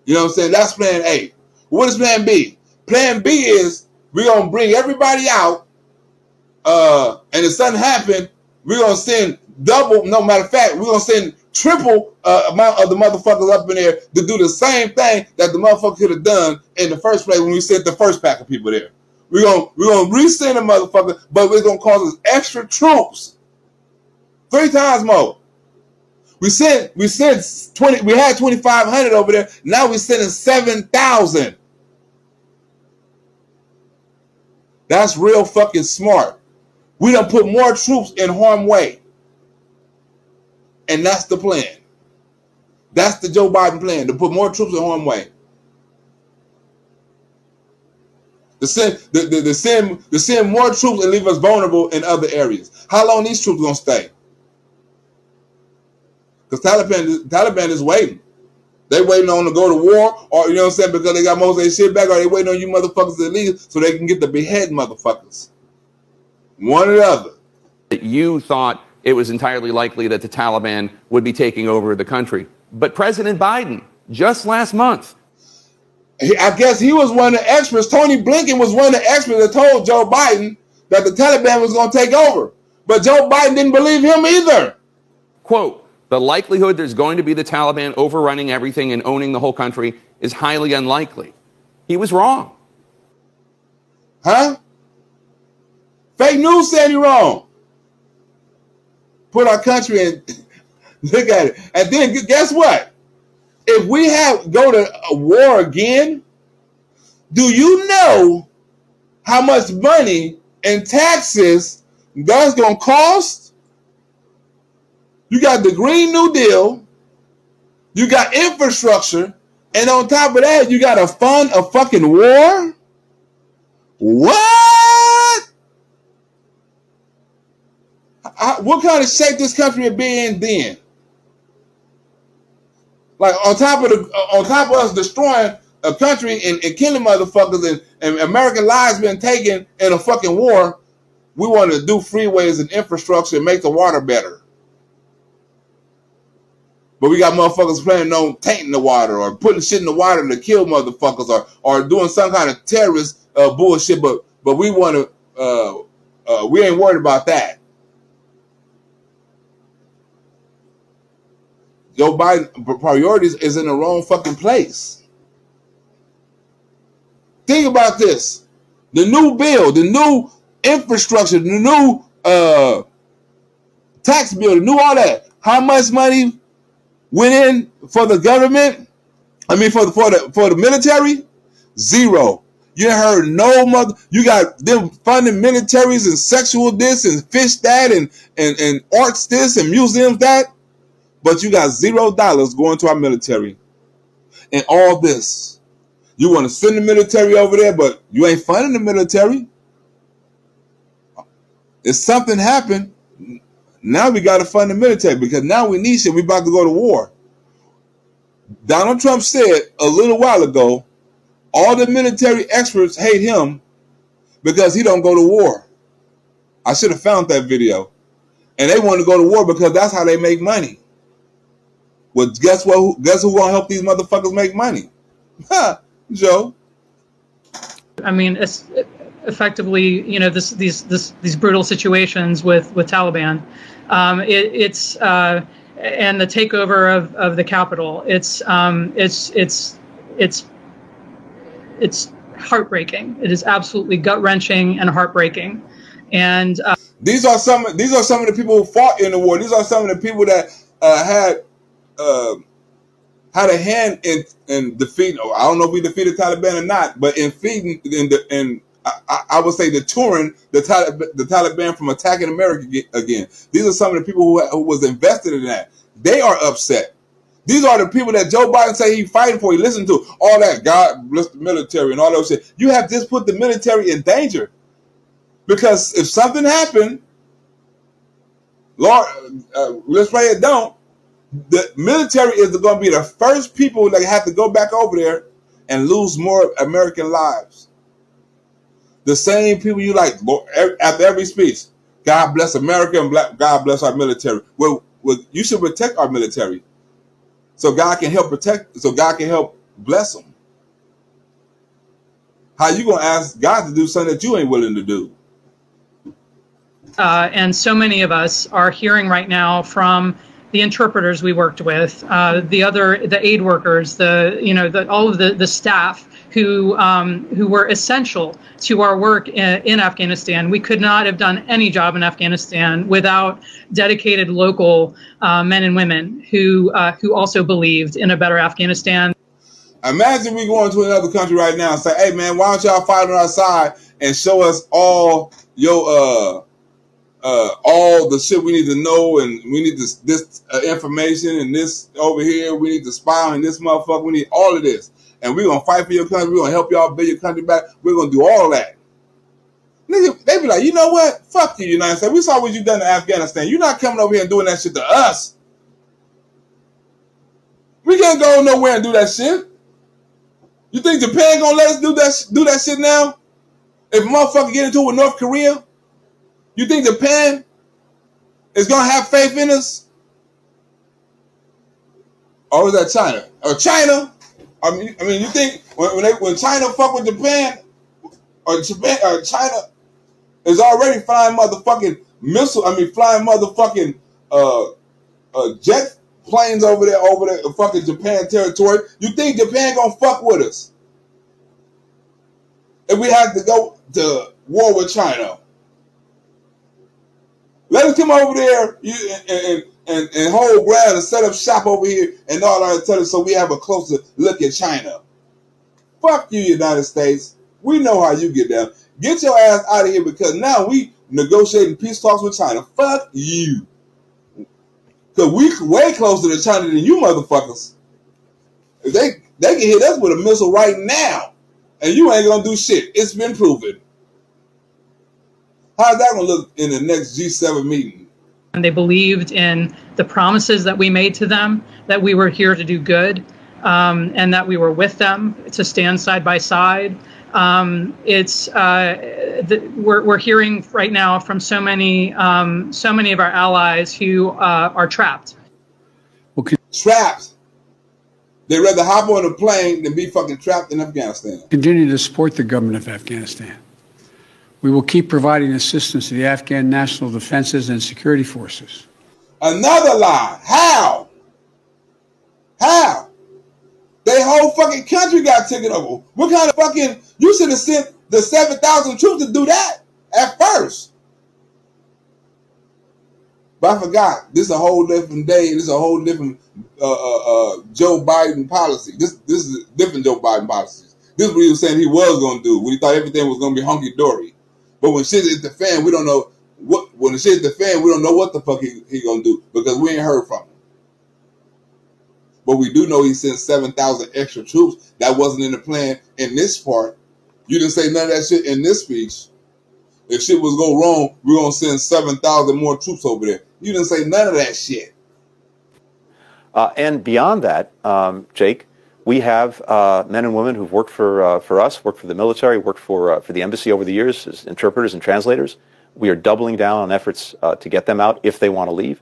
Speaker 2: You know what I'm saying? That's plan A. What is plan B? Plan B is we're going to bring everybody out, and if something happens, we're going to send double, no matter of fact, we're going to send triple amount of the motherfuckers up in there to do the same thing that the motherfucker could have done in the first place when we sent the first pack of people there. We're gonna resend the motherfucker, but it's gonna cause us extra troops. 3 times more. We sent 20. We had 2,500 over there. Now we're sending 7,000. That's real fucking smart. We done put more troops in harm's way, and that's the plan. That's the Joe Biden plan, to put more troops in harm's way. To send more troops and leave us vulnerable in other areas. How long these troops gonna stay? Because Taliban is waiting. They waiting on to go to war, or you know what I'm saying, because they got most of their shit back, or they waiting on you motherfuckers to leave so they can get the behead motherfuckers. One or the other.
Speaker 5: You thought it was entirely likely that the Taliban would be taking over the country. But President Biden, just last month,
Speaker 2: I guess he was one of the experts. Tony Blinken was one of the experts that told Joe Biden that the Taliban was going to take over. But Joe Biden didn't believe him either.
Speaker 5: Quote, the likelihood there's going to be the Taliban overrunning everything and owning the whole country is highly unlikely. He was wrong.
Speaker 2: Huh? Fake news said you're wrong. Put our country in, look at it. And then guess what? If we go to a war again, do you know how much money and taxes that's going to cost? You got the Green New Deal, you got infrastructure, and on top of that, you got to fund a fucking war? What? What kind of shape this country would be in then? Like on top of us destroying a country and killing motherfuckers and American lives being taken in a fucking war, we want to do freeways and infrastructure and make the water better. But we got motherfuckers planning on tainting the water or putting shit in the water to kill motherfuckers or doing some kind of terrorist bullshit. But we want to we ain't worried about that. Joe Biden priorities is in the wrong fucking place. Think about this. The new bill, the new infrastructure, the new tax bill, the new all that. How much money went in for the government? I mean for the military? Zero. You ain't heard no mother. You got them funding militaries and sexual this and fish that and arts this and museums that. But you got $0 going to our military. And all this. You want to send the military over there, but you ain't funding the military. If something happened, now we got to fund the military because now we need shit. We about to go to war. Donald Trump said a little while ago, all the military experts hate him because he don't go to war. I should have found that video. And they want to go to war because that's how they make money. Well, guess what? Guess who gonna help these motherfuckers make money? Ha, Joe.
Speaker 20: I mean, it's effectively, you know, these brutal situations with Taliban. And the takeover of the Capitol. It's heartbreaking. It is absolutely gut-wrenching and heartbreaking. And
Speaker 2: these are some of the people who fought in the war. These are some of the people that had a hand in defeating. I don't know if we defeated Taliban or not, but in feeding I would say deterring the Taliban from attacking America again. These are some of the people who was invested in that. They are upset These are the people that Joe Biden say he's fighting for. He listened to all that. God bless the military and all that shit. You have just put the military in danger. Because if something happened, Lord, let's pray it don't. The military is going to be the first people that have to go back over there and lose more American lives. The same people you like after every speech. God bless America and God bless our military. Well, you should protect our military. So God can help protect, so God can help bless them. How you going to ask God to do something that you ain't willing to do?
Speaker 20: And so many of us are hearing right now from the interpreters we worked with, the aid workers, all of the staff who were essential to our work in Afghanistan. We could not have done any job in Afghanistan without dedicated local men and women who also believed in a better Afghanistan.
Speaker 2: Imagine we go into another country right now and say, "Hey man, why don't y'all fight on our side and show us all your all the shit we need to know, and we need this information and this over here. We need to spy on this motherfucker. We need all of this, and we're gonna fight for your country. We're gonna help y'all build your country back. We're gonna do all that." Nigga, they be like, "You know what? Fuck you, United States. We saw what you done to Afghanistan. You're not coming over here and doing that shit to us. We can't go nowhere and do that shit. You think Japan gonna let us do that shit now? If a motherfucker get into it with North Korea, you think Japan is gonna have faith in us? Or is that China? Or China? I mean, you think when China fuck with Japan, or China is already flying motherfucking flying motherfucking jet planes over there fucking Japan territory. You think Japan gonna fuck with us if we have to go to war with China? Let us come over there and hold ground and set up shop over here and all that stuff so we have a closer look at China. Fuck you, United States. We know how you get down. Get your ass out of here, because now we negotiating peace talks with China. Fuck you. Because we way closer to China than you motherfuckers. They can hit us with a missile right now, and you ain't going to do shit. It's been proven. How's that going to look in the next G7 meeting?
Speaker 20: And they believed in the promises that we made to them, that we were here to do good, and that we were with them to stand side by side. We're hearing right now from so many of our allies who are trapped.
Speaker 2: Trapped. They'd rather hop on a plane than be fucking trapped in Afghanistan.
Speaker 3: Continue to support the government of Afghanistan. We will keep providing assistance to the Afghan National Defenses and Security Forces.
Speaker 2: Another lie. How? How? Their whole fucking country got taken over. What kind of fucking... You should have sent the 7,000 troops to do that at first. But I forgot. This is a whole different day. This is a whole different Joe Biden policy. This is a different Joe Biden policy. This is what he was saying he was going to do when he thought everything was going to be hunky-dory. But when shit hit the fan, we don't know what. When the shit hit the fan, we don't know what the fuck he gonna do, because we ain't heard from him. But we do know he sent 7,000 extra troops. That wasn't in the plan in this part. You didn't say none of that shit in this speech. If shit was go wrong, we're gonna send 7,000 more troops over there. You didn't say none of that shit.
Speaker 14: And beyond that, Jake, we have men and women who've worked for us, worked for the military, worked for the embassy over the years as interpreters and translators. We are doubling down on efforts to get them out if they want to leave.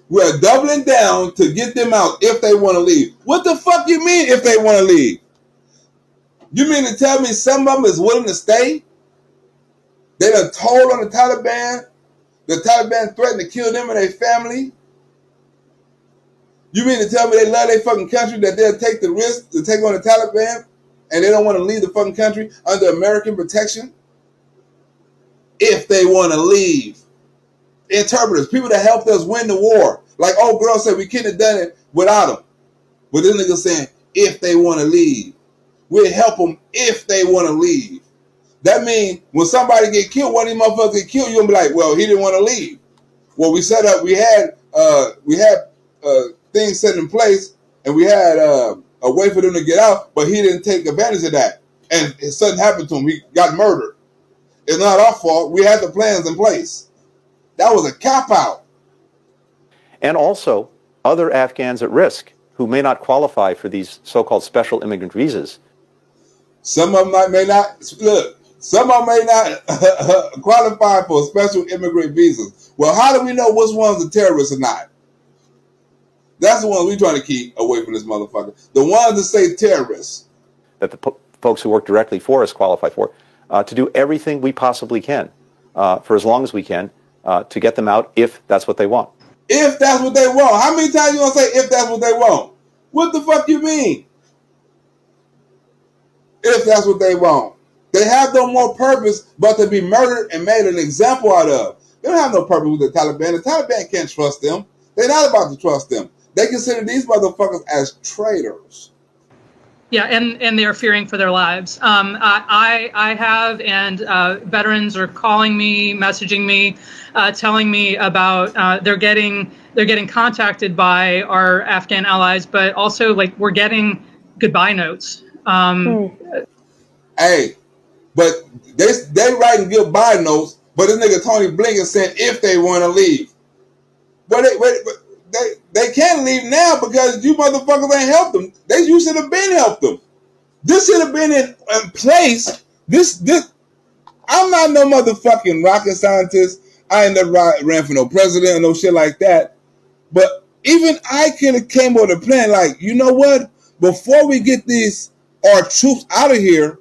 Speaker 2: We're doubling down to get them out if they want to leave. What the fuck you mean if they want to leave? You mean to tell me some of them is willing to stay? They done told on the Taliban. The Taliban threatened to kill them and their family. You mean to tell me they love their fucking country, that they'll take the risk to take on the Taliban and they don't want to leave the fucking country under American protection? If they want to leave. Interpreters, people that helped us win the war. Like old girl said, we couldn't have done it without them. But this nigga saying, if they want to leave. We'll help them if they want to leave. That means when somebody get killed, one of these motherfuckers get killed, you're going to be like, well, he didn't want to leave. Well, we set up, we had things set in place and we had a way for them to get out, but he didn't take advantage of that, and something happened to him. He got murdered. It's not our fault. We had the plans in place. That was a cop-out.
Speaker 14: And also other Afghans at risk who may not qualify for these so-called special immigrant visas.
Speaker 2: Some of them may not, look, some of them may not qualify for special immigrant visas. Well, how do we know which ones are terrorists or not? That's the ones we're trying to keep away from this motherfucker. The ones that say terrorists.
Speaker 14: That the folks who work directly for us qualify for, to do everything we possibly can for as long as we can to get them out if that's what they want.
Speaker 2: If that's what they want. How many times you gonna say if that's what they want? What the fuck you mean? If that's what they want. They have no more purpose but to be murdered and made an example out of. They don't have no purpose with the Taliban. The Taliban can't trust them. They're not about to trust them. They consider these motherfuckers as traitors.
Speaker 20: Yeah, and they're fearing for their lives. I have, and veterans are calling me, messaging me, telling me about they're getting contacted by our Afghan allies, but also like we're getting goodbye notes.
Speaker 2: Hey, but they writing goodbye notes, but this nigga Tony Blinken said if they want to leave, but they can't leave now because you motherfuckers ain't helped them. You should have been helped them. This should have been in place. This I'm not no motherfucking rocket scientist. I ain't never ran for no president or no shit like that. But even I could have came up with a plan like, you know what? Before we get our troops out of here,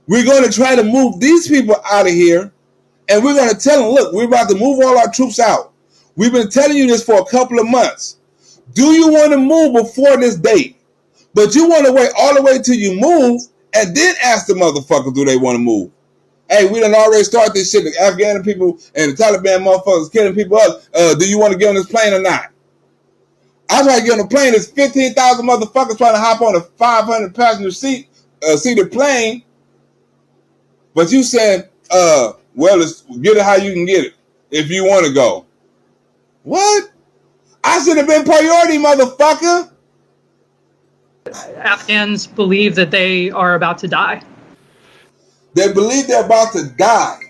Speaker 2: we're going to try to move these people out of here. And we're going to tell them, look, we're about to move all our troops out. We've been telling you this for a couple of months. Do you want to move before this date? But you want to wait all the way till you move and then ask the motherfuckers, do they want to move? Hey, we done already started this shit. The Afghan people and the Taliban motherfuckers killing people up. Do you want to get on this plane or not? I try to get on the plane. There's 15,000 motherfuckers trying to hop on a 500 passenger seated plane. But you said, well, get it how you can get it if you want to go. What? I should have been priority, motherfucker.
Speaker 20: Afghans believe that they are about to die.
Speaker 2: They believe they're about to die.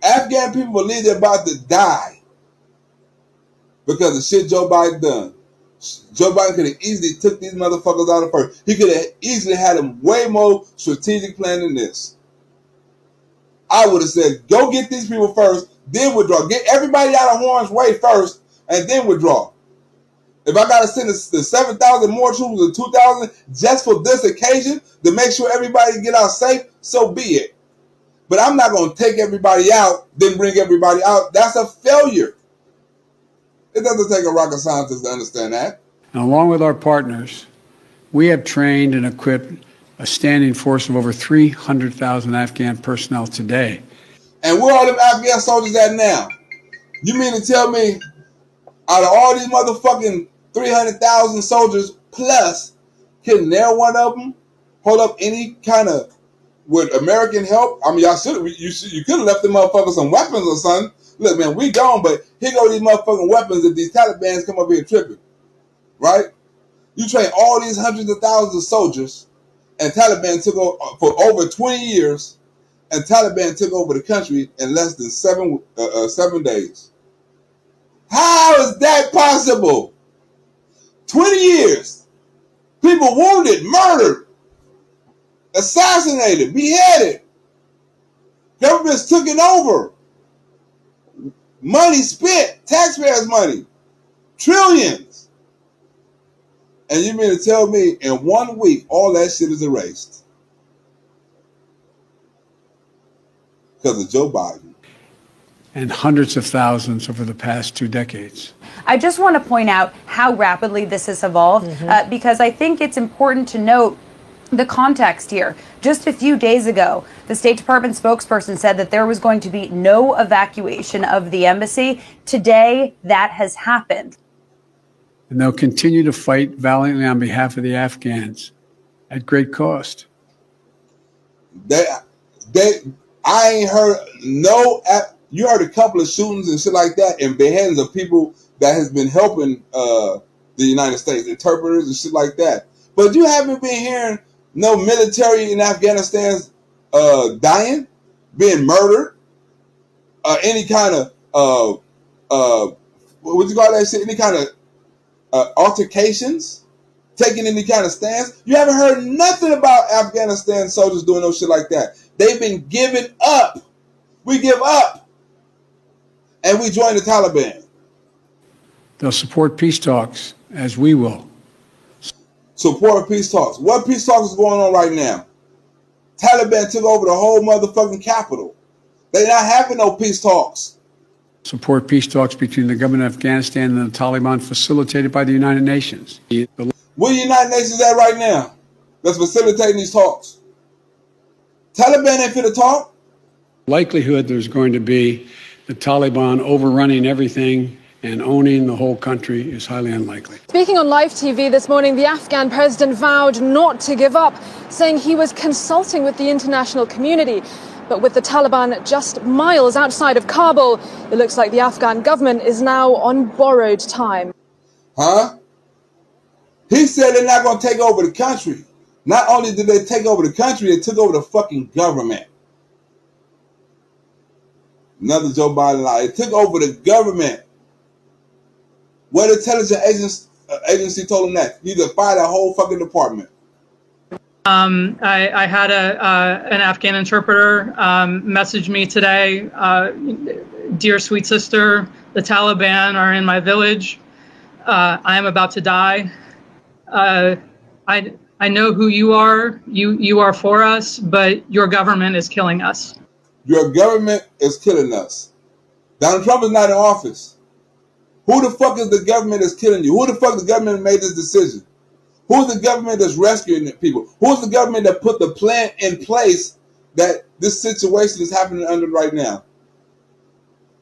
Speaker 2: Afghan people believe they're about to die because of shit Joe Biden done. Joe Biden could have easily took these motherfuckers out of first. He could have easily had a way more strategic plan than this. I would have said, go get these people first, then withdraw. Get everybody out of harm's way first, and then withdraw. If I got to send the 7,000 more troops or 2,000 just for this occasion to make sure everybody get out safe, so be it. But I'm not going to take everybody out, then bring everybody out. That's a failure. It doesn't take a rocket scientist to understand that.
Speaker 3: And along with our partners, we have trained and equipped a standing force of over 300,000 Afghan personnel today.
Speaker 2: And where are them Afghan soldiers at now? You mean to tell me out of all these motherfucking 300,000 soldiers plus, can near one of them hold up any kind of, with American help? I mean, you could have left them motherfuckers some weapons or something. Look, man, we gone, but here go these motherfucking weapons if these Talibans come up here tripping. Right? You train all these hundreds of thousands of soldiers, and Taliban took over for over 20 years, and Taliban took over the country in less than 7 days. How is that possible? 20 years. People wounded, murdered, assassinated, beheaded. Governments took it over. Money spent, taxpayers' money, trillions. And you mean to tell me in 1 week all that shit is erased? Because of Joe Biden.
Speaker 3: And hundreds of thousands over the past 2 decades.
Speaker 18: I just want to point out how rapidly this has evolved, because I think it's important to note the context here. Just a few days ago, the State Department spokesperson said that there was going to be no evacuation of the embassy. Today, that has happened.
Speaker 3: And they'll continue to fight valiantly on behalf of the Afghans at great cost.
Speaker 2: I ain't heard you heard a couple of shootings and shit like that and beheadings of people that has been helping the United States, interpreters and shit like that. But you haven't been hearing no military in Afghanistan dying, being murdered, any kind of what you call that shit? Any kind of altercations, taking any kind of stance. You haven't heard nothing about Afghanistan soldiers doing no shit like that. They've been giving up. We give up, and we join the Taliban.
Speaker 3: They'll support peace talks, as we will.
Speaker 2: Support peace talks. What peace talks is going on right now? Taliban took over the whole motherfucking capital. They're not having no peace talks.
Speaker 3: Support peace talks between the government of Afghanistan and the Taliban facilitated by the United Nations.
Speaker 2: Where the United Nations at right now that's facilitating these talks? Taliban ain't finna talk.
Speaker 3: Likelihood there's going to be the Taliban overrunning everything and owning the whole country is highly unlikely.
Speaker 21: Speaking on live TV this morning, the Afghan president vowed not to give up, saying he was consulting with the international community. But with the Taliban just miles outside of Kabul, it looks like the Afghan government is now on borrowed time.
Speaker 2: Huh? He said they're not going to take over the country. Not only did they take over the country, they took over the fucking government. Another Joe Biden lie. They took over the government. What intelligence agency told him that? You need to fire that whole fucking department.
Speaker 20: I had an Afghan interpreter message me today. Dear sweet sister, the Taliban are in my village. I am about to die. I know who you are. You are for us, but your government is killing us.
Speaker 2: Your government is killing us. Donald Trump is not in office. Who the fuck is the government that's killing you? Who the fuck is the government that made this decision? Who's the government that's rescuing the people? Who's the government that put the plan in place that this situation is happening under right now?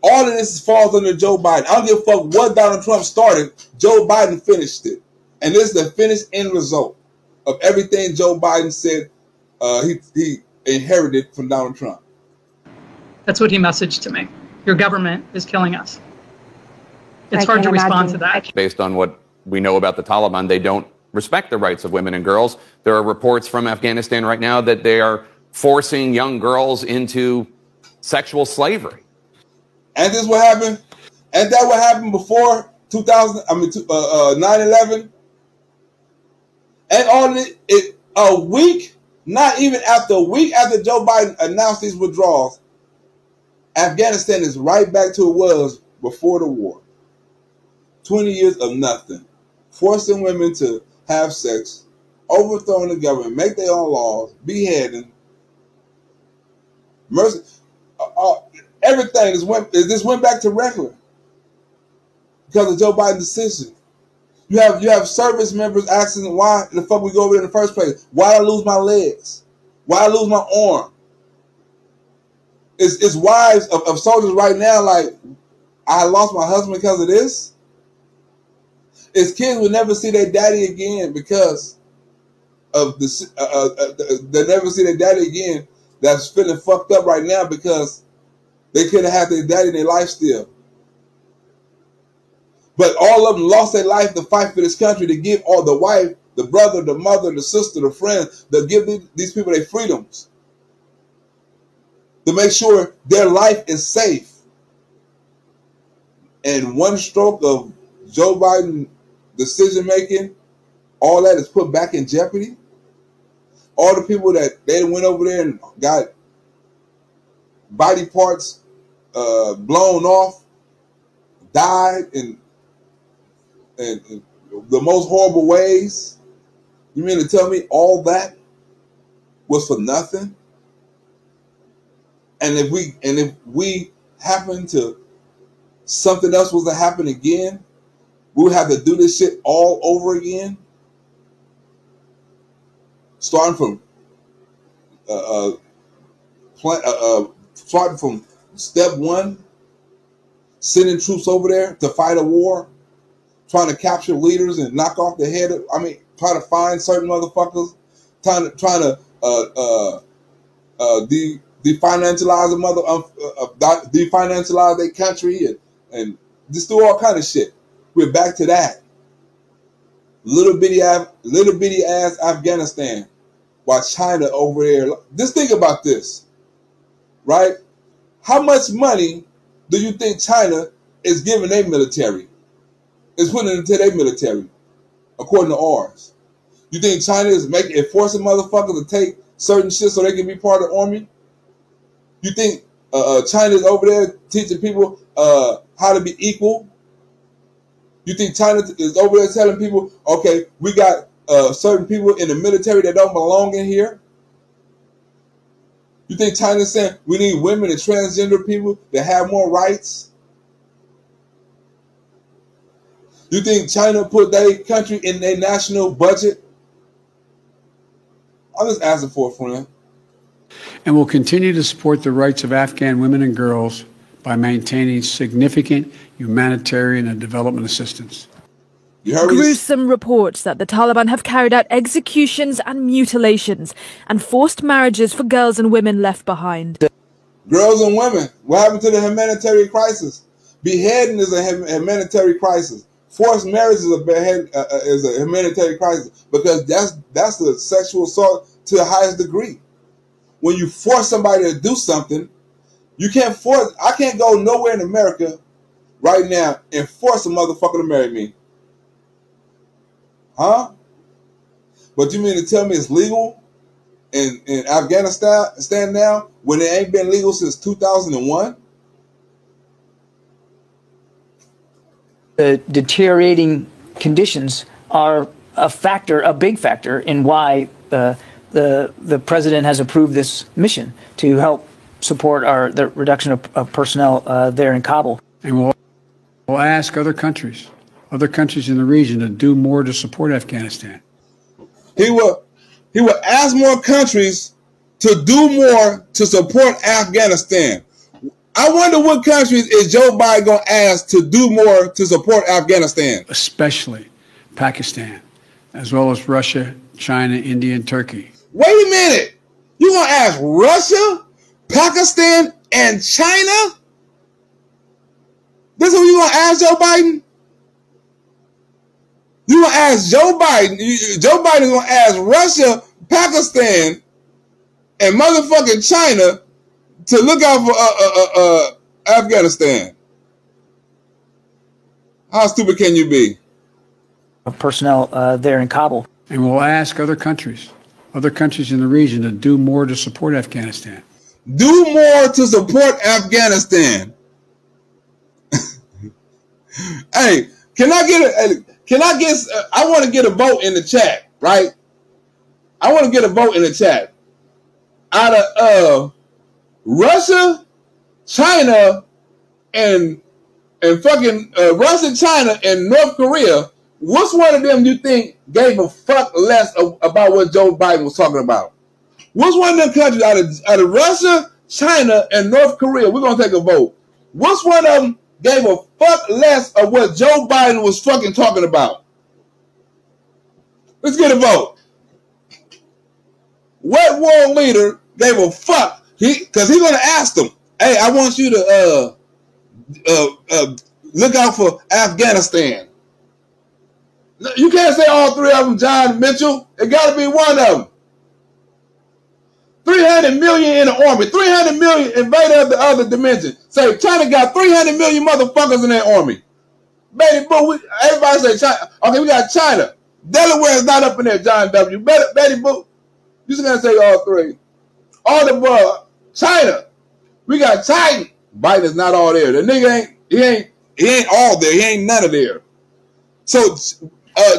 Speaker 2: All of this falls under Joe Biden. I don't give a fuck what Donald Trump started. Joe Biden finished it. And this is the finished end result of everything Joe Biden said he inherited from Donald Trump.
Speaker 20: That's what he messaged to me. Your government is killing us. It's hard to respond to that.
Speaker 5: Based on what we know about the Taliban, they don't respect the rights of women and girls. There are reports from Afghanistan right now that they are forcing young girls into sexual slavery.
Speaker 2: And this what happened? And that what happened before 9/11? And all it a week, not even after a week after Joe Biden announced these withdrawals, Afghanistan is right back to it was before the war. 20 years of nothing. Forcing women to have sex, overthrowing the government, make their own laws, beheading, mercy. Everything this went back to regular because of Joe Biden's decision. You have service members asking why the fuck we go over there in the first place. Why I lose my legs? Why I lose my arm? It's wives of soldiers right now like, I lost my husband because of this. His kids will never see their daddy again because of this. They'll never see their daddy again. That's feeling fucked up right now because they could have had their daddy in their life still. But all of them lost their life to fight for this country, to give all the wife, the brother, the mother, the sister, the friend, to give these people their freedoms, to make sure their life is safe. And one stroke of Joe Biden decision making, all that is put back in jeopardy. All the people that they went over there and got body parts blown off, died in the most horrible ways. You mean to tell me all that was for nothing? And if we happen to, something else was to happen again, we would have to do this shit all over again, starting from starting from step one, sending troops over there to fight a war, trying to capture leaders and knock off the head of, trying to find certain motherfuckers, trying to definancialize definancialize their country and just do all kind of shit. We're back to that. Little bitty ass Afghanistan, while China over there. Just think about this, right? How much money do you think China is giving their military? Is putting into their military, according to ours? You think China is forcing motherfuckers to take certain shit so they can be part of the army? You think China is over there teaching people how to be equal? You think China is over there telling people, okay, we got certain people in the military that don't belong in here? You think China is saying we need women and transgender people that have more rights? You think China put their country in their national budget? I'm just asking for a friend.
Speaker 3: And will continue to support the rights of Afghan women and girls by maintaining significant humanitarian and development assistance.
Speaker 1: Gruesome reports that the Taliban have carried out executions and mutilations and forced marriages for girls and women left behind.
Speaker 2: Girls and women, what happened to the humanitarian crisis? Beheading is a humanitarian crisis. Forced marriage is a humanitarian crisis because that's the sexual assault to the highest degree. When you force somebody to do something, you can't force. I can't go nowhere in America right now and force a motherfucker to marry me. Huh? But you mean to tell me it's legal in Afghanistan now when it ain't been legal since 2001?
Speaker 22: The deteriorating conditions are a big factor in why the president has approved this mission to help support the reduction of personnel there in Kabul.
Speaker 3: And we'll ask other countries in the region to do more to support Afghanistan.
Speaker 2: He will ask more countries to do more to support Afghanistan. I wonder what countries is Joe Biden going to ask to do more to support Afghanistan?
Speaker 3: Especially Pakistan, as well as Russia, China, India, and Turkey.
Speaker 2: Wait a minute. You going to ask Russia, Pakistan, and China? This is what you going to ask Joe Biden? You going to ask Joe Biden? Joe Biden is going to ask Russia, Pakistan, and motherfucking China to look out for Afghanistan. How stupid can you be?
Speaker 22: Personnel there in Kabul.
Speaker 3: And we'll ask other countries in the region to do more to support Afghanistan.
Speaker 2: Do more to support Afghanistan. Hey, I want to get a vote in the chat, right? I want to get a vote in the chat. Out of Russia, China, and fucking Russia, China, and North Korea, which one of them you think gave a fuck less about what Joe Biden was talking about? Which one of them countries out of Russia, China, and North Korea, we're going to take a vote. Which one of them gave a fuck less of what Joe Biden was fucking talking about? Let's get a vote. What world leader gave a fuck? Because he's going to ask them, hey, I want you to look out for Afghanistan. You can't say all three of them, John Mitchell. It got to be one of them. 300 million in the army. 300 million invaded of the other dimension. Say China got 300 million motherfuckers in their army. Betty Boo, everybody say China. Okay, we got China. Delaware is not up in there, John W. Betty Boo, you just gotta say all three. All the above. China. We got China. Biden is not all there. The nigga he ain't all there. He ain't none of there. So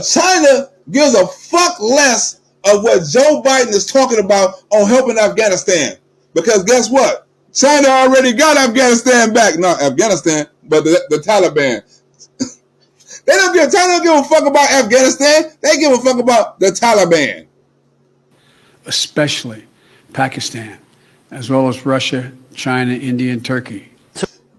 Speaker 2: China gives a fuck less of what Joe Biden is talking about on helping Afghanistan. Because guess what? China already got Afghanistan back. Not Afghanistan, but the Taliban. China don't give a fuck about Afghanistan. They give a fuck about the Taliban.
Speaker 3: Especially Pakistan, as well as Russia, China, India, and Turkey.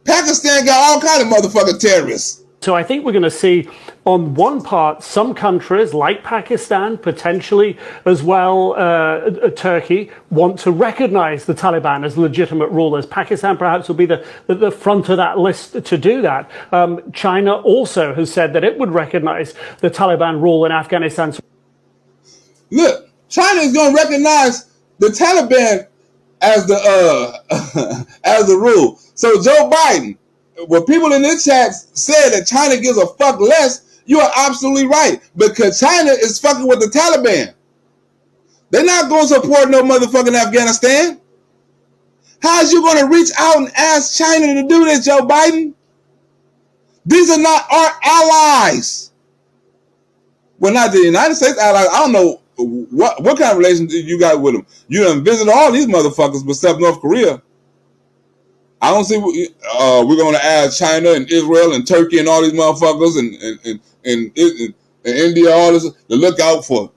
Speaker 2: Pakistan got all kind of motherfucking terrorists.
Speaker 19: So I think we're going to see, on one part, some countries like Pakistan, potentially as well Turkey, want to recognize the Taliban as legitimate rulers. Pakistan perhaps will be the front of that list to do that. China also has said that it would recognize the Taliban rule in Afghanistan.
Speaker 2: Look, China is going to recognize the Taliban as the as the rule. So Joe Biden, what people in this chat said that China gives a fuck less, you are absolutely right. Because China is fucking with the Taliban. They're not going to support no motherfucking Afghanistan. How's you going to reach out and ask China to do this, Joe Biden? These are not our allies. Well, not the United States allies. I don't know what kind of relationship you got with them. You done visited all these motherfuckers except North Korea. I don't see we're going to add China and Israel and Turkey and all these motherfuckers and India, all this, to look out for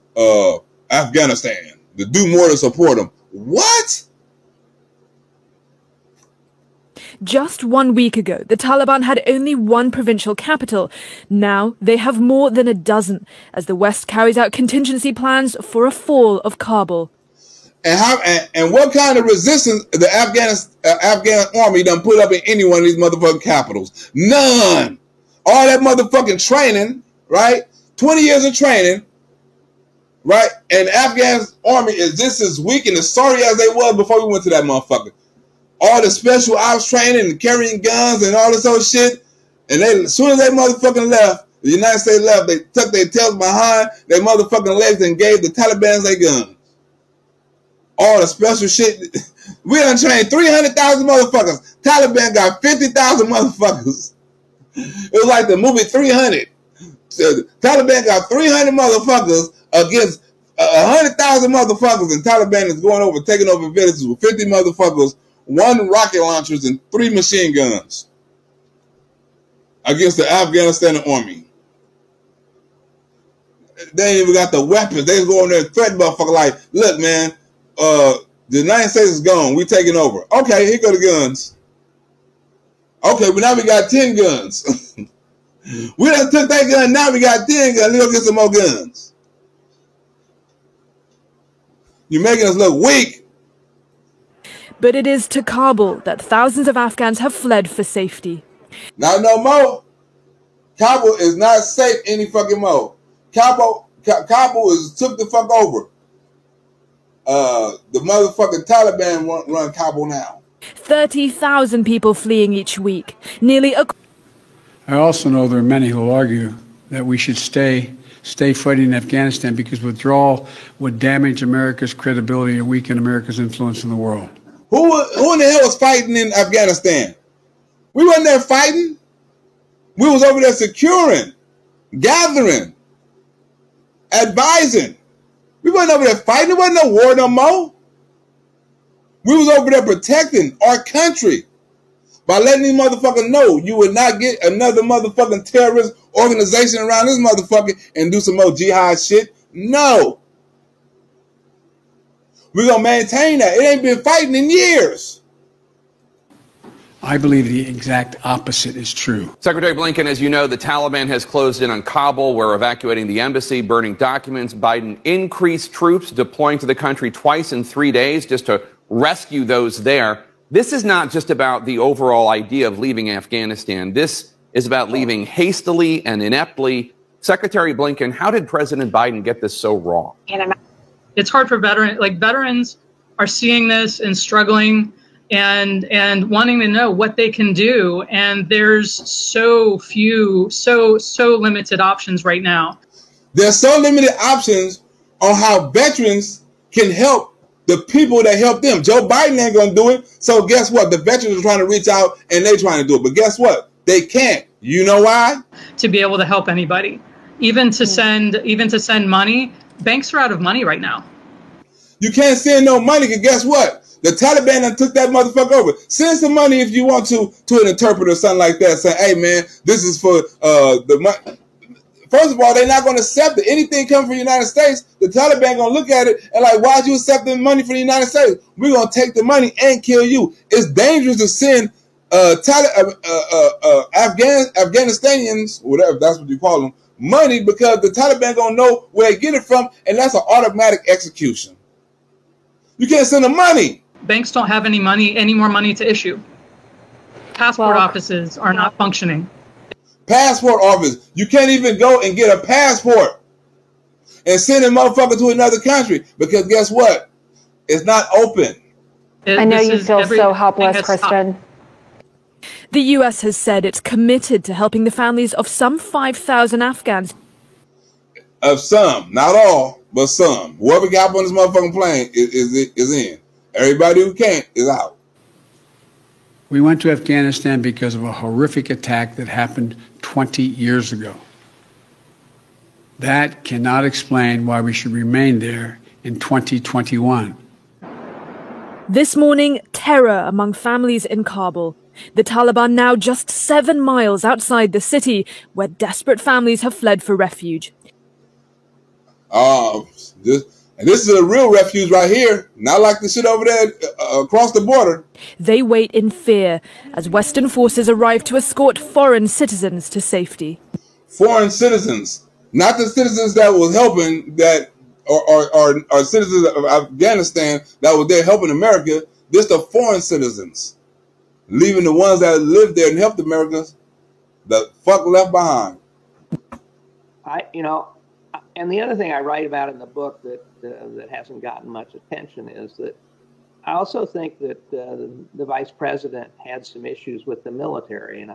Speaker 2: Afghanistan, to do more to support them. What?
Speaker 1: Just 1 week ago, the Taliban had only one provincial capital. Now they have more than a dozen, as the West carries out contingency plans for a fall of Kabul.
Speaker 2: And what kind of resistance the Afghan army done put up in any one of these motherfucking capitals? None. All that motherfucking training, right? 20 years of training, right? And the Afghan army is just as weak and as sorry as they was before we went to that motherfucker. All the special ops training and carrying guns and all this other shit. And they, as soon as they motherfucking left, the United States left, they tucked their tails behind their motherfucking legs and gave the Taliban their guns. All the special shit. We done trained 300,000 motherfuckers. Taliban got 50,000 motherfuckers. It was like the movie 300. So the Taliban got 300 motherfuckers against 100,000 motherfuckers, and Taliban is going over, taking over villages with 50 motherfuckers, 1 rocket launchers, and 3 machine guns against the Afghanistan army. They ain't even got the weapons. They just go in there and threaten motherfucker like, look, man, the United States is gone. We taking over. Okay, here go the guns. Okay, but now we got 10 guns. We done took that gun. Now we got 10 guns. Let's go get some more guns. You're making us look weak.
Speaker 1: But it is to Kabul that thousands of Afghans have fled for safety.
Speaker 2: Not no more. Kabul is not safe any fucking more. Kabul is took the fuck over. The motherfucking Taliban run Kabul now.
Speaker 1: 30,000 people fleeing each week.
Speaker 3: I also know there are many who argue that we should stay fighting in Afghanistan because withdrawal would damage America's credibility and weaken America's influence in the world.
Speaker 2: Who in the hell was fighting in Afghanistan? We wasn't there fighting. We was over there securing, gathering, advising. We wasn't over there fighting. There wasn't no war no more. We was over there protecting our country by letting these motherfuckers know you would not get another motherfucking terrorist organization around this motherfucker and do some more jihad shit. No. We're going to maintain that. It ain't been fighting in years.
Speaker 3: I believe the exact opposite is true.
Speaker 5: Secretary Blinken, as you know, the Taliban has closed in on Kabul. We're evacuating the embassy, burning documents. Biden increased troops deploying to the country twice in 3 days just to rescue those there. This is not just about the overall idea of leaving Afghanistan. This is about leaving hastily and ineptly. Secretary Blinken, how did President Biden get this so wrong?
Speaker 20: It's hard for veterans. Like, veterans are seeing this and struggling and wanting to know what they can do. And there's so few, so limited options right now.
Speaker 2: There's so limited options on how veterans can help the people that help them. Joe Biden ain't going to do it. So guess what? The veterans are trying to reach out and they're trying to do it. But guess what? They can't. You know why?
Speaker 20: To be able to help anybody, even to send money. Banks are out of money right now.
Speaker 2: You can't send no money because guess what? The Taliban done took that motherfucker over. Send some money if you want to an interpreter or something like that. Say, hey man, this is for the money. First of all, they're not going to accept it. Anything coming from the United States, the Taliban going to look at it and like, why'd you accept the money from the United States? We're going to take the money and kill you. It's dangerous to send Afghanistanians, whatever that's what you call them, money because the Taliban gonna know where they get it from, and that's an automatic execution. You can't send them money.
Speaker 20: Banks don't have any more money to issue. Passport offices are not functioning.
Speaker 2: Passport office, you can't even go and get a passport and send a motherfucker to another country because guess what? It's not open.
Speaker 6: I know you feel so helpless, Kristen.
Speaker 1: The US has said it's committed to helping the families of some 5,000 Afghans.
Speaker 2: Of some, not all, but some. Whoever got up on this motherfucking plane is in. Everybody who can't is out.
Speaker 3: We went to Afghanistan because of a horrific attack that happened 20 years ago. That cannot explain why we should remain there in 2021.
Speaker 1: This morning, terror among families in Kabul. The Taliban now just 7 miles outside the city, where desperate families have fled for refuge.
Speaker 2: This is a real refuge right here, not like the shit over there across the border.
Speaker 1: They wait in fear as Western forces arrive to escort foreign citizens to safety.
Speaker 2: Foreign citizens, not the citizens that was helping that are citizens of Afghanistan that were there helping America. This the foreign citizens, leaving the ones that lived there and helped Americans the fuck left behind.
Speaker 10: And the other thing I write about in the book that hasn't gotten much attention is that I also think that the vice president had some issues with the military.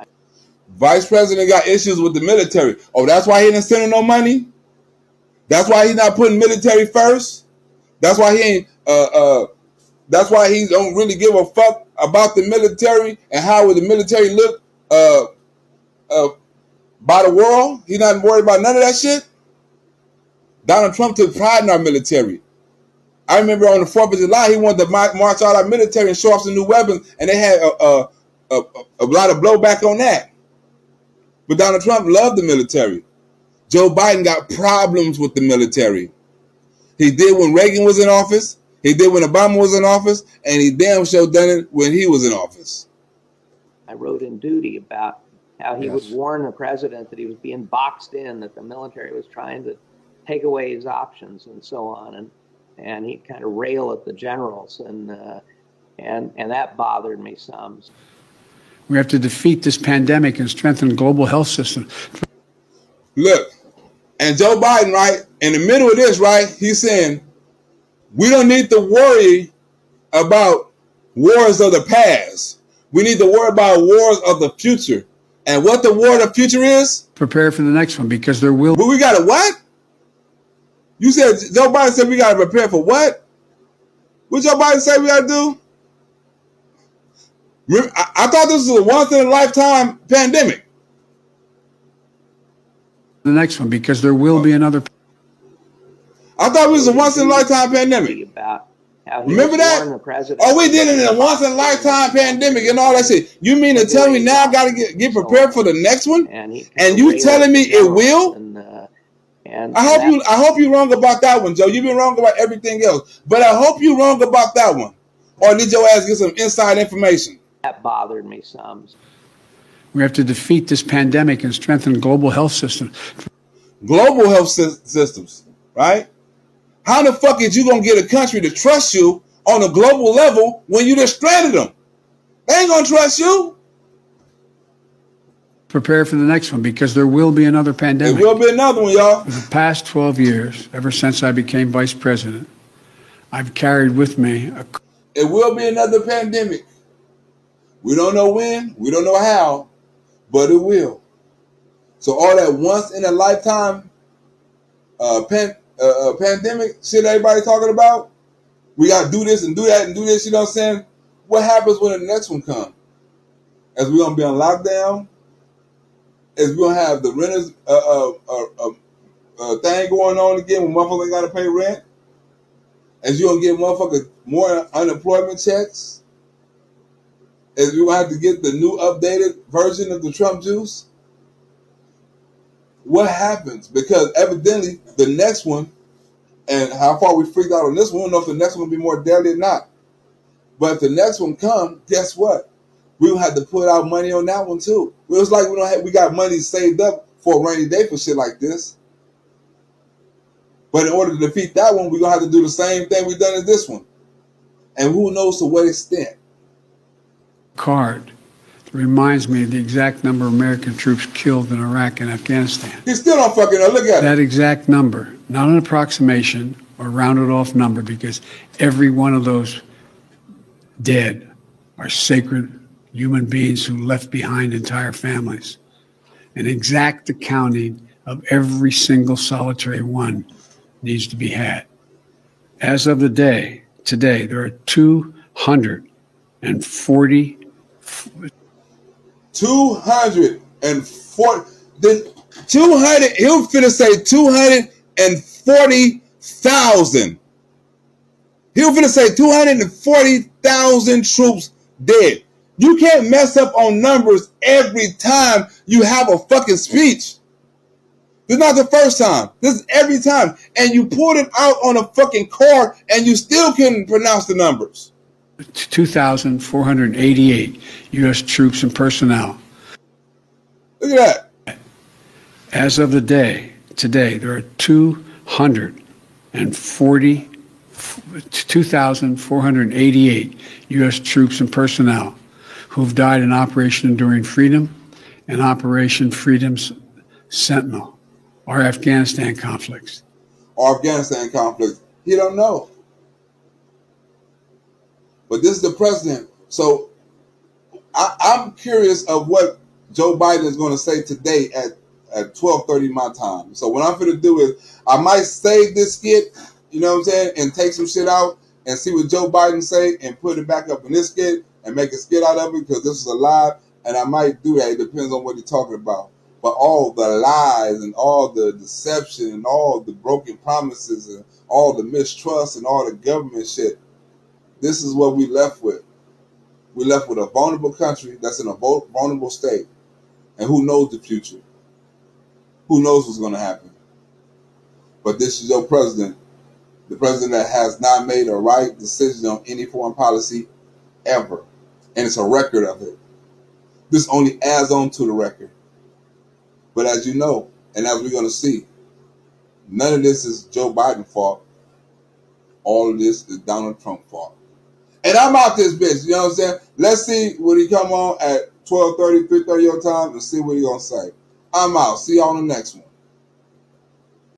Speaker 2: Vice president got issues with the military. Oh, that's why he didn't send him no money? That's why he's not putting military first? That's why he ain't that's why he don't really give a fuck about the military and how would the military look by the world? He's not worried about none of that shit. Donald Trump took pride in our military. I remember on the 4th of July, he wanted to march out our military and show off some new weapons, and they had a lot of blowback on that. But Donald Trump loved the military. Joe Biden got problems with the military. He did when Reagan was in office, he did when Obama was in office, and he damn sure done it when he was in office.
Speaker 10: I wrote in Duty about how he would warn the president that he was being boxed in, that the military was trying to take away his options and so on, and he'd kind of rail at the generals, and that bothered me some.
Speaker 3: We have to defeat this pandemic and strengthen the global health system.
Speaker 2: Look, and Joe Biden, right, in the middle of this, right, he's saying, we don't need to worry about wars of the past. We need to worry about wars of the future. And what the war of the future is?
Speaker 3: Prepare for the next one because there will.
Speaker 2: But we got to what? You said, Joe Biden said we got to prepare for what? What Joe Biden say we got to do? I thought this was a once-in-a-lifetime pandemic.
Speaker 3: The next one, because there will be another.
Speaker 2: I thought it was a once-in-a-lifetime pandemic. Remember that? Oh, we did it in a once-in-a-lifetime pandemic and all that shit. You mean to tell me now I got to get prepared for the next one? And you telling me it will? I hope you're wrong about that one, Joe. You've been wrong about everything else, but I hope you're wrong about that one. Or did your ass get some inside information?
Speaker 10: That bothered me some.
Speaker 3: We have to defeat this pandemic and strengthen the global health system.
Speaker 2: Global health systems, right? How the fuck is you gonna get a country to trust you on a global level when you just stranded them? They ain't gonna trust you.
Speaker 3: Prepare for the next one because there will be another pandemic.
Speaker 2: There will be another one, y'all.
Speaker 3: For the past 12 years, ever since I became vice president, I've carried with me
Speaker 2: It will be another pandemic. We don't know when, we don't know how, but it will. So all that once in a lifetime pandemic shit everybody talking about, we gotta do this and do that and do this, you know what I'm saying? What happens when the next one comes? As we're gonna be on lockdown, as we're gonna have the renters thing going on again when motherfuckers ain't gotta pay rent, as you're gonna get motherfuckers more unemployment checks, as we're gonna have to get the new updated version of the Trump juice. What happens? Because evidently the next one, and how far we freaked out on this one, we don't know if the next one will be more deadly or not. But if the next one comes, guess what? we gonna have to put our money on that one too. It was like we got money saved up for a rainy day for shit like this. But in order to defeat that one, we're gonna have to do the same thing we've done in this one. And who knows to what extent.
Speaker 3: Card reminds me of the exact number of American troops killed in Iraq and Afghanistan.
Speaker 2: He still don't fucking know. Look at
Speaker 3: that exact number, not an approximation or rounded off number, because every one of those dead are sacred human beings who left behind entire families. An exact accounting of every single solitary one needs to be had. As of the day, today, there are 240.
Speaker 2: 240. Then 200. He'll finna say 240,000. He'll finna say 240,000 troops dead. You can't mess up on numbers every time you have a fucking speech. This is not the first time. This is every time. And you pulled it out on a fucking card and you still couldn't pronounce the numbers.
Speaker 3: 2,488 U.S. troops and personnel.
Speaker 2: Look at that.
Speaker 3: As of the day, today, there are 2,488 U.S. troops and personnel who've died in Operation Enduring Freedom and Operation Freedom's Sentinel, our Afghanistan conflicts.
Speaker 2: Our Afghanistan conflicts. He don't know. But this is the president. So I'm curious of what Joe Biden is going to say today at 12:30 my time. So what I'm going to do is I might save this skit, you know what I'm saying, and take some shit out and see what Joe Biden say and put it back up in this skit and make a skit out of it because this is a live, and I might do that. It depends on what he's talking about. But all the lies and all the deception and all the broken promises and all the mistrust and all the government shit, this is what we left with. We left with a vulnerable country that's in a vulnerable state. And who knows the future? Who knows what's going to happen? But this is your president, the president that has not made a right decision on any foreign policy ever. And it's a record of it. This only adds on to the record. But as you know, and as we're going to see, none of this is Joe Biden's fault. All of this is Donald Trump's fault. And I'm out this bitch, you know what I'm saying? Let's see when he come on at 12:30, 3:30 your time and see what he going to say. I'm out. See you on the next one.